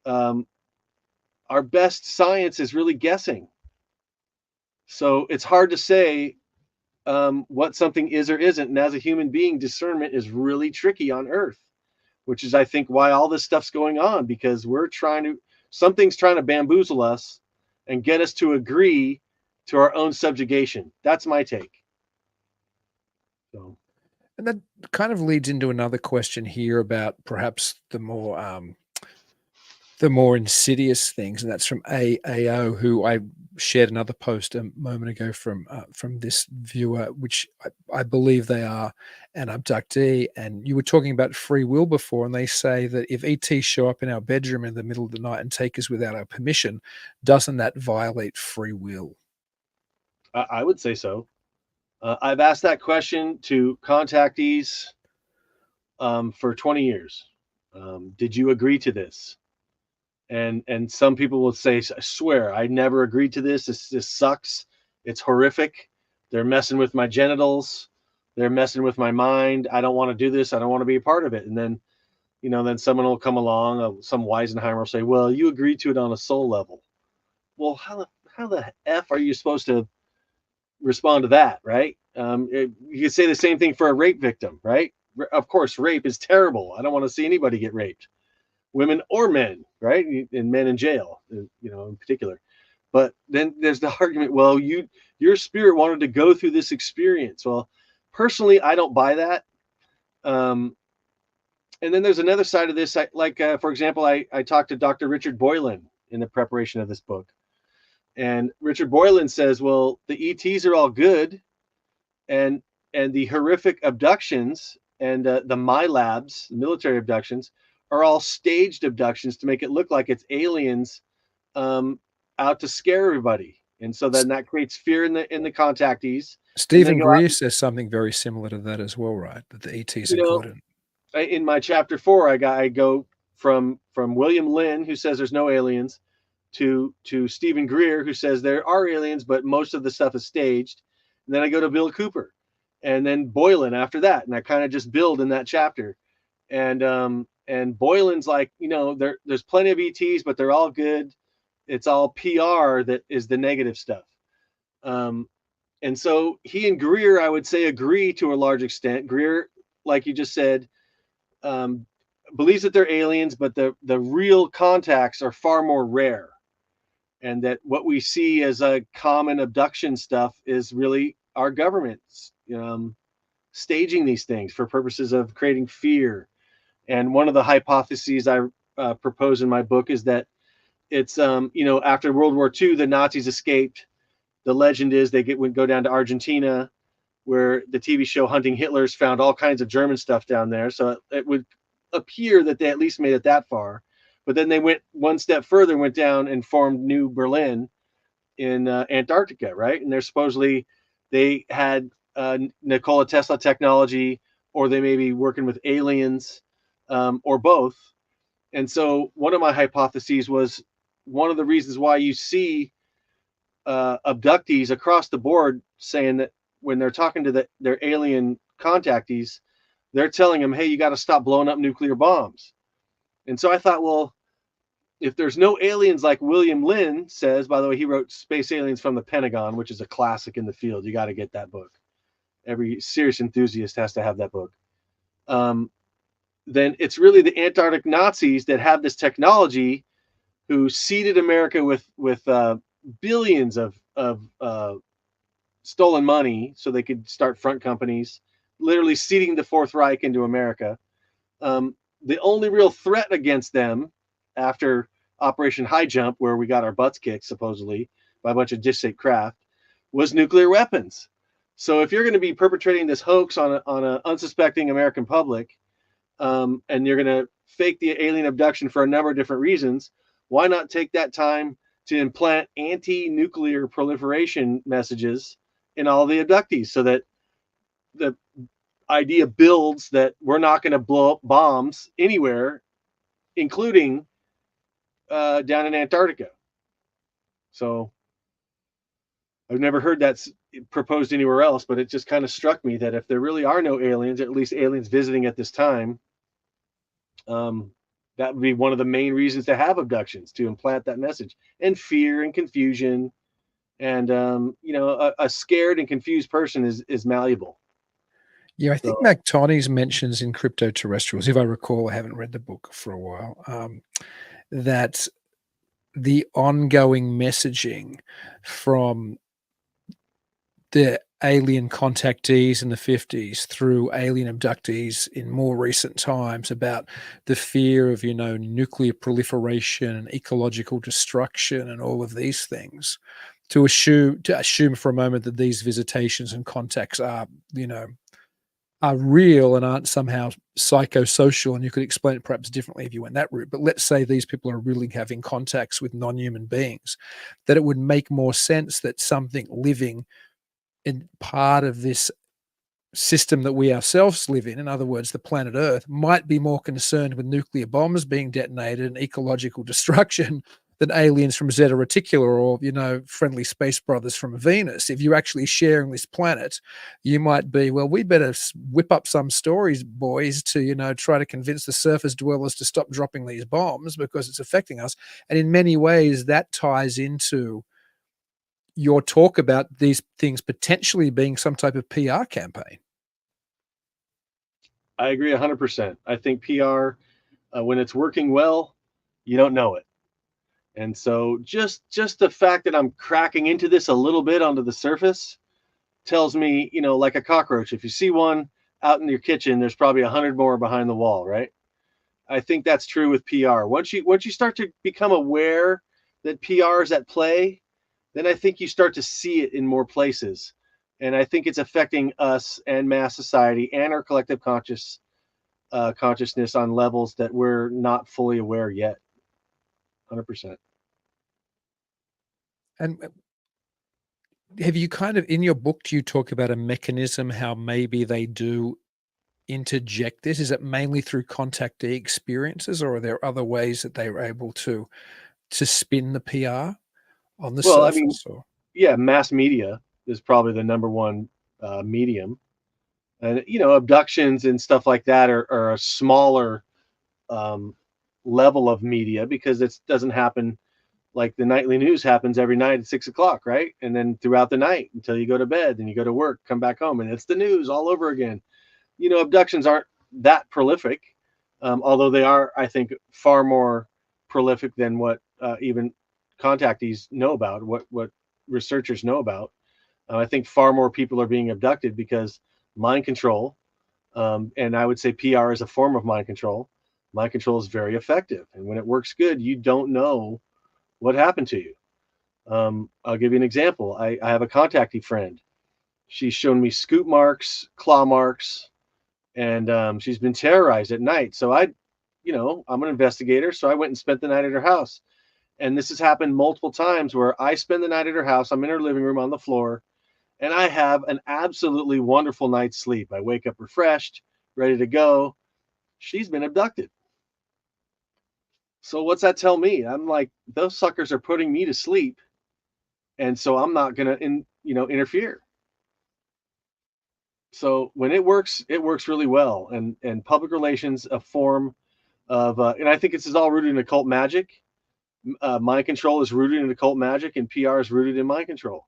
our best science is really guessing. So it's hard to say what something is or isn't. And as a human being, discernment is really tricky on Earth, which is, I think, why all this stuff's going on, because something's trying to bamboozle us and get us to agree to our own subjugation. That's my take. So, And that kind of leads into another question here about perhaps the more insidious things, and that's from AO, who I shared another post a moment ago from this viewer, which I believe they are an abductee. And you were talking about free will before, and they say that if ETs show up in our bedroom in the middle of the night and take us without our permission, doesn't that violate free will? I would say so. I've asked that question to contactees for 20 years. Did you agree to this? And some people will say, I swear, I never agreed to this. This sucks. It's horrific. They're messing with my genitals. They're messing with my mind. I don't want to do this. I don't want to be a part of it. And then, you know, then someone will come along, some Weisenheimer will say, well, you agreed to it on a soul level. Well, how the F are you supposed to respond to that, right? You could say the same thing for a rape victim, right? Of course, rape is terrible. I don't want to see anybody get raped. Women or men, right? And men in jail, you know, in particular. But then there's the argument, well, your spirit wanted to go through this experience. Well, personally, I don't buy that. And then there's another side of this. For example, I talked to Dr. Richard Boylan in the preparation of this book. And Richard Boylan says, well, the ETs are all good. And the horrific abductions and the MILABs, military abductions, are all staged abductions to make it look like it's aliens out to scare everybody. And so then that creates fear in the contactees. Stephen Greer says something very similar to that as well, right? That the ETs are good. In my chapter 4, I go from William Lynn, who says there's no aliens, to Stephen Greer, who says there are aliens, but most of the stuff is staged. And then I go to Bill Cooper, and then Boylan after that, and I kind of just build in that chapter. And Boylan's like, you know, there's plenty of ETs, but they're all good. It's all PR that is the negative stuff. And so he and Greer, I would say, agree to a large extent. Greer, like you just said, believes that they're aliens, but the real contacts are far more rare. And that what we see as a common abduction stuff is really our government staging these things for purposes of creating fear. And one of the hypotheses I propose in my book is that it's, after World War II, the Nazis escaped. The legend is they would go down to Argentina, where the TV show Hunting Hitler's found all kinds of German stuff down there. So it would appear that they at least made it that far. But then they went one step further, went down and formed New Berlin in Antarctica, right? And they had Nikola Tesla technology, or they may be working with aliens, or both. And so one of my hypotheses was one of the reasons why you see abductees across the board saying that when they're talking to their alien contactees, they're telling them, hey, you got to stop blowing up nuclear bombs. And so I thought, well, if there's no aliens like William Lynn says, by the way, he wrote Space Aliens from the Pentagon, which is a classic in the field. You got to get that book. Every serious enthusiast has to have that book. Then it's really the Antarctic Nazis that have this technology, who seeded America with billions of stolen money so they could start front companies, literally seeding the Fourth Reich into America. The only real threat against them after Operation High Jump, where we got our butts kicked supposedly by a bunch of dish-shaped craft, was nuclear weapons. So if you're going to be perpetrating this hoax on an unsuspecting American public, and you're going to fake the alien abduction for a number of different reasons, why not take that time to implant anti-nuclear proliferation messages in all the abductees, so that the idea builds that we're not going to blow up bombs anywhere, including down in Antarctica. So I've never heard that proposed anywhere else, but it just kind of struck me that if there really are no aliens, or at least aliens visiting at this time, that would be one of the main reasons to have abductions, to implant that message, and fear and confusion. And a scared and confused person is malleable. Yeah, I think McTonnies mentions in Cryptoterrestrials, if I recall, I haven't read the book for a while, that the ongoing messaging from the alien contactees in the 50s through alien abductees in more recent times about the fear of, nuclear proliferation and ecological destruction and all of these things, to assume for a moment that these visitations and contacts are real and aren't somehow psychosocial. And you could explain it perhaps differently if you went that route. But let's say these people are really having contacts with non-human beings, that it would make more sense that something living in part of this system that we ourselves live in other words, the planet Earth, might be more concerned with nuclear bombs being detonated and ecological destruction than aliens from Zeta Reticula or, friendly space brothers from Venus. If you're actually sharing this planet, you might be, well, we better whip up some stories, boys, to, try to convince the surface dwellers to stop dropping these bombs because it's affecting us. And in many ways, that ties into your talk about these things potentially being some type of PR campaign. I agree 100%. I think PR, when it's working well, you don't know it. And so just the fact that I'm cracking into this a little bit onto the surface tells me, like a cockroach, if you see one out in your kitchen, there's probably 100 more behind the wall, right? I think that's true with PR. Once you start to become aware that PR is at play, then I think you start to see it in more places. And I think it's affecting us and mass society and our collective consciousness on levels that we're not fully aware yet. 100%. And have you kind of, in your book, do you talk about a mechanism how maybe they do interject this? Is it mainly through contactee experiences, or are there other ways that they were able to spin the PR on the surface? Yeah, mass media is probably the number one medium. And, abductions and stuff like that are a smaller level of media because it doesn't happen like the nightly news happens every night at 6:00, right? And then throughout the night until you go to bed, then you go to work, come back home, and it's the news all over again. Abductions aren't that prolific, although they are, I think, far more prolific than what even contactees know about, what researchers know about. I think far more people are being abducted because mind control, and I would say PR is a form of mind control. Mind control is very effective, and when it works good, you don't know what happened to you. I'll give you an example. I have a contactee friend. She's shown me scoop marks, claw marks, and she's been terrorized at night. So I'm an investigator, so I went and spent the night at her house. And this has happened multiple times where I spend the night at her house. I'm in her living room on the floor, and I have an absolutely wonderful night's sleep. I wake up refreshed, ready to go. She's been abducted. So what's that tell me? I'm like, those suckers are putting me to sleep, and so I'm not gonna interfere. So when it works really well. And public relations, a form of, and I think this is all rooted in occult magic. Mind control is rooted in occult magic, and PR is rooted in mind control.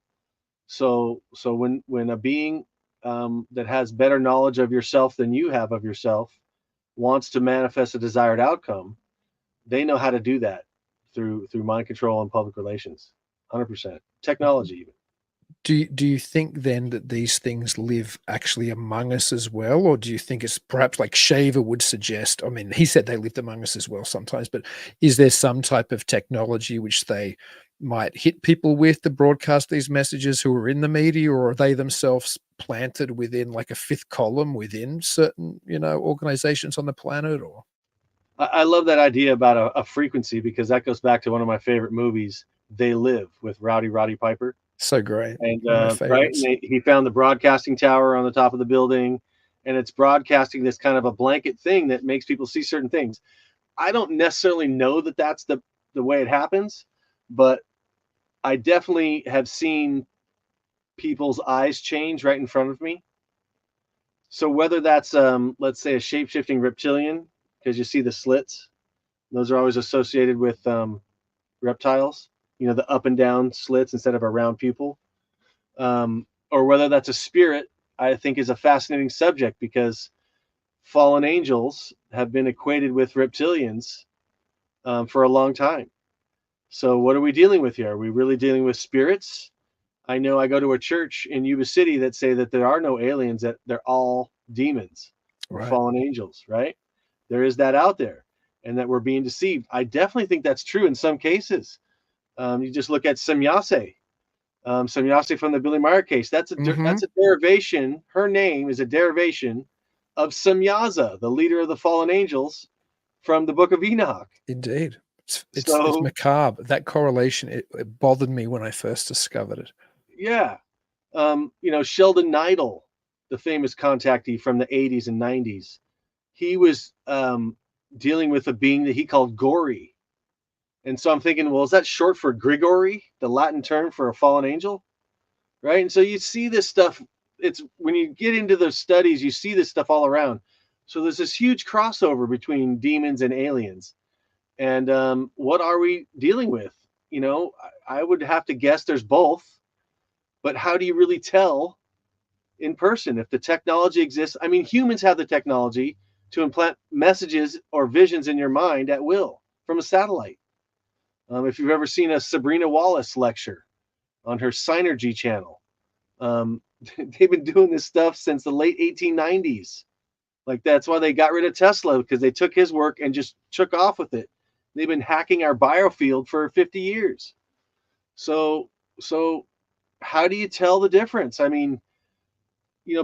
So when a being that has better knowledge of yourself than you have of yourself wants to manifest a desired outcome, they know how to do that through mind control and public relations. 100%. Technology even. Do you think then that these things live actually among us as well? Or do you think it's perhaps like Shaver would suggest? I mean, he said they lived among us as well sometimes, but is there some type of technology which they might hit people with to broadcast these messages who are in the media, or are they themselves planted within like a fifth column within certain, organizations on the planet? Or I love that idea about a frequency, because that goes back to one of my favorite movies, They Live, with Rowdy Roddy Piper. So great. And One of my right, and favorites. he found the broadcasting tower on the top of the building, and it's broadcasting this kind of a blanket thing that makes people see certain things. I don't necessarily know that that's the way it happens, but I definitely have seen people's eyes change right in front of me. So whether that's let's say a shape-shifting reptilian, because you see the slits, those are always associated with reptiles, the up and down slits instead of a round pupil, or whether that's a spirit, I think is a fascinating subject because fallen angels have been equated with reptilians for a long time. So what are we dealing with here? Are we really dealing with spirits? I know I go to a church in Yuba City that say that there are no aliens, that they're all demons or Right. fallen angels, right? There is that out there, and that we're being deceived. I definitely think that's true in some cases. You just look at Semyase. Semyase from the Billy Meyer case. That's a derivation. Her name is a derivation of Semyaza, the leader of the fallen angels from the Book of Enoch. Indeed. It's So macabre. That correlation, it bothered me when I first discovered it. yeah, Sheldon Neidl, the famous contactee from the 80s and 90s, he was dealing with a being that he called Gory. And so I'm thinking, well, is that short for Grigori, the Latin term for a fallen angel? Right. And so you see this stuff. It's when you get into the studies, you see this stuff all around. So there's this huge crossover between demons and aliens. And what are we dealing with? I would have to guess there's both. But how do you really tell in person if the technology exists? I mean, humans have the technology to implant messages or visions in your mind at will from a satellite. If you've ever seen a Sabrina Wallace lecture on her Synergy channel, they've been doing this stuff since the late 1890s. Like, that's why they got rid of Tesla, because they took his work and just took off with it. They've been hacking our biofield for 50 years. So how do you tell the difference? I mean,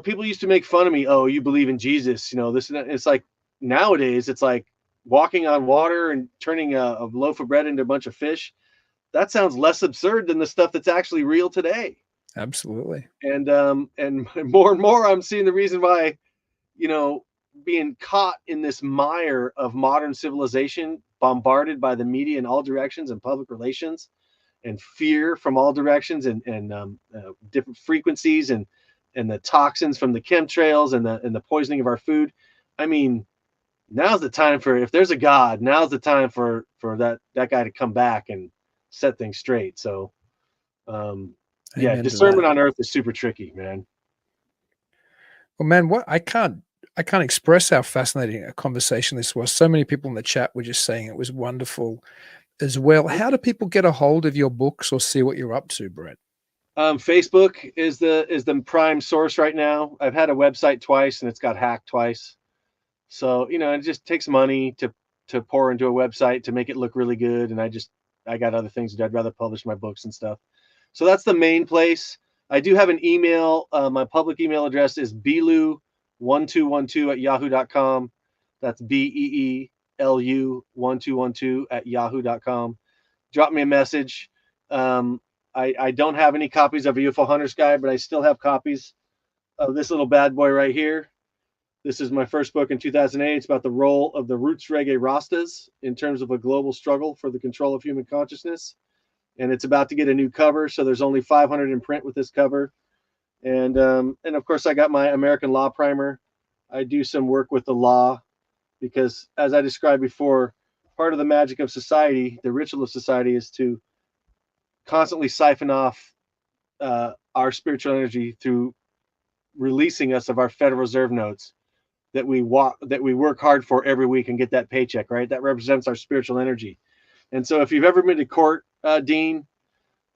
people used to make fun of me. Oh, you believe in Jesus, this and that. It's like nowadays, it's like walking on water and turning a loaf of bread into a bunch of fish. That sounds less absurd than the stuff that's actually real today. Absolutely. And more and more, I'm seeing the reason why, being caught in this mire of modern civilization, bombarded by the media in all directions and public relations, and fear from all directions, and different frequencies, and the toxins from the chemtrails, and the poisoning of our food. I mean, now's the time for, if there's a God, now's the time for that guy to come back and set things straight. So, discernment on Earth is super tricky, man. Well, man, I can't express how fascinating a conversation this was. So many people in the chat were just saying it was wonderful as well. How do people get a hold of your books or see what you're up to, Bret? Facebook is the prime source right now. I've had a website twice and it's got hacked twice. So, it just takes money to pour into a website to make it look really good. And I got other things to do. I'd rather publish my books and stuff. So that's the main place. I do have an email. My public email address is beelu1212@yahoo.com. That's BEELU1212@yahoo.com. Drop me a message. I don't have any copies of a UFO Hunter's Guide, but I still have copies of this little bad boy right here. This is my first book in 2008. It's about the role of the roots Reggae Rastas in terms of a global struggle for the control of human consciousness. And it's about to get a new cover, so there's only 500 in print with this cover. And of course, I got my American Law Primer. I do some work with the law because, as I described before, part of the magic of society, the ritual of society, is to constantly siphon off our spiritual energy through releasing us of our Federal Reserve notes that we work hard for every week and get that paycheck, right? That represents our spiritual energy. And so if you've ever been to court, Dean,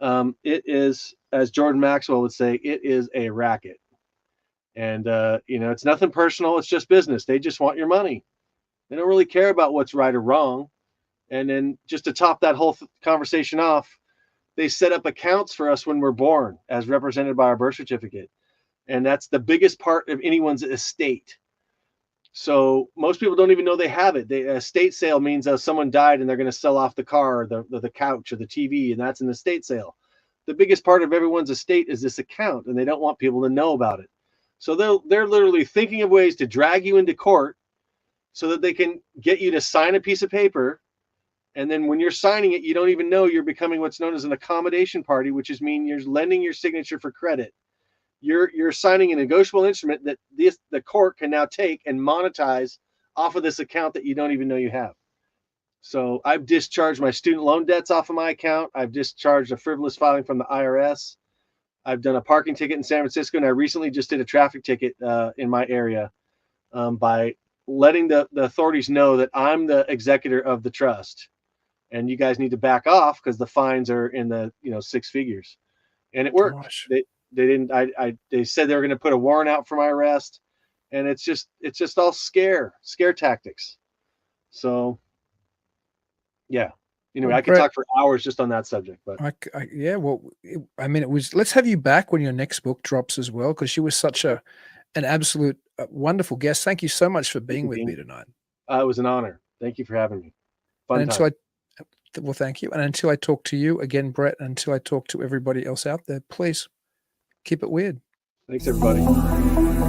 it is, as Jordan Maxwell would say, it is a racket. And, it's nothing personal. It's just business. They just want your money. They don't really care about what's right or wrong. And then just to top that whole conversation off, they set up accounts for us when we're born, as represented by our birth certificate. And that's the biggest part of anyone's estate. So most people don't even know they have it. The estate sale means someone died and they're going to sell off the car or the couch or the TV, and that's an estate sale. the biggest part of everyone's estate is this account, and they don't want people to know about it. So they're literally thinking of ways to drag you into court so that they can get you to sign a piece of paper. And then when you're signing it, you don't even know you're becoming what's known as an accommodation party, which is mean you're lending your signature for credit. You're signing a negotiable instrument that the court can now take and monetize off of this account that you don't even know you have. So I've discharged my student loan debts off of my account. I've discharged a frivolous filing from the IRS. I've done a parking ticket in San Francisco, and I recently just did a traffic ticket in my area by letting the authorities know that I'm the executor of the trust, and you guys need to back off because the fines are in the six figures. And it worked. Gosh. They didn't. They said they were going to put a warrant out for my arrest, and it's just all scare tactics. So yeah. Anyway, Well, I could Bret, talk for hours just on that subject, but yeah, well, it was. Let's have you back when your next book drops as well, because she was such an absolute wonderful guest. Thank you so much for being with me tonight. It was an honor. Thank you for having me. Fun And time. well, thank you. And until I talk to you again, Bret, until I talk to everybody else out there, please keep it weird. Thanks, everybody.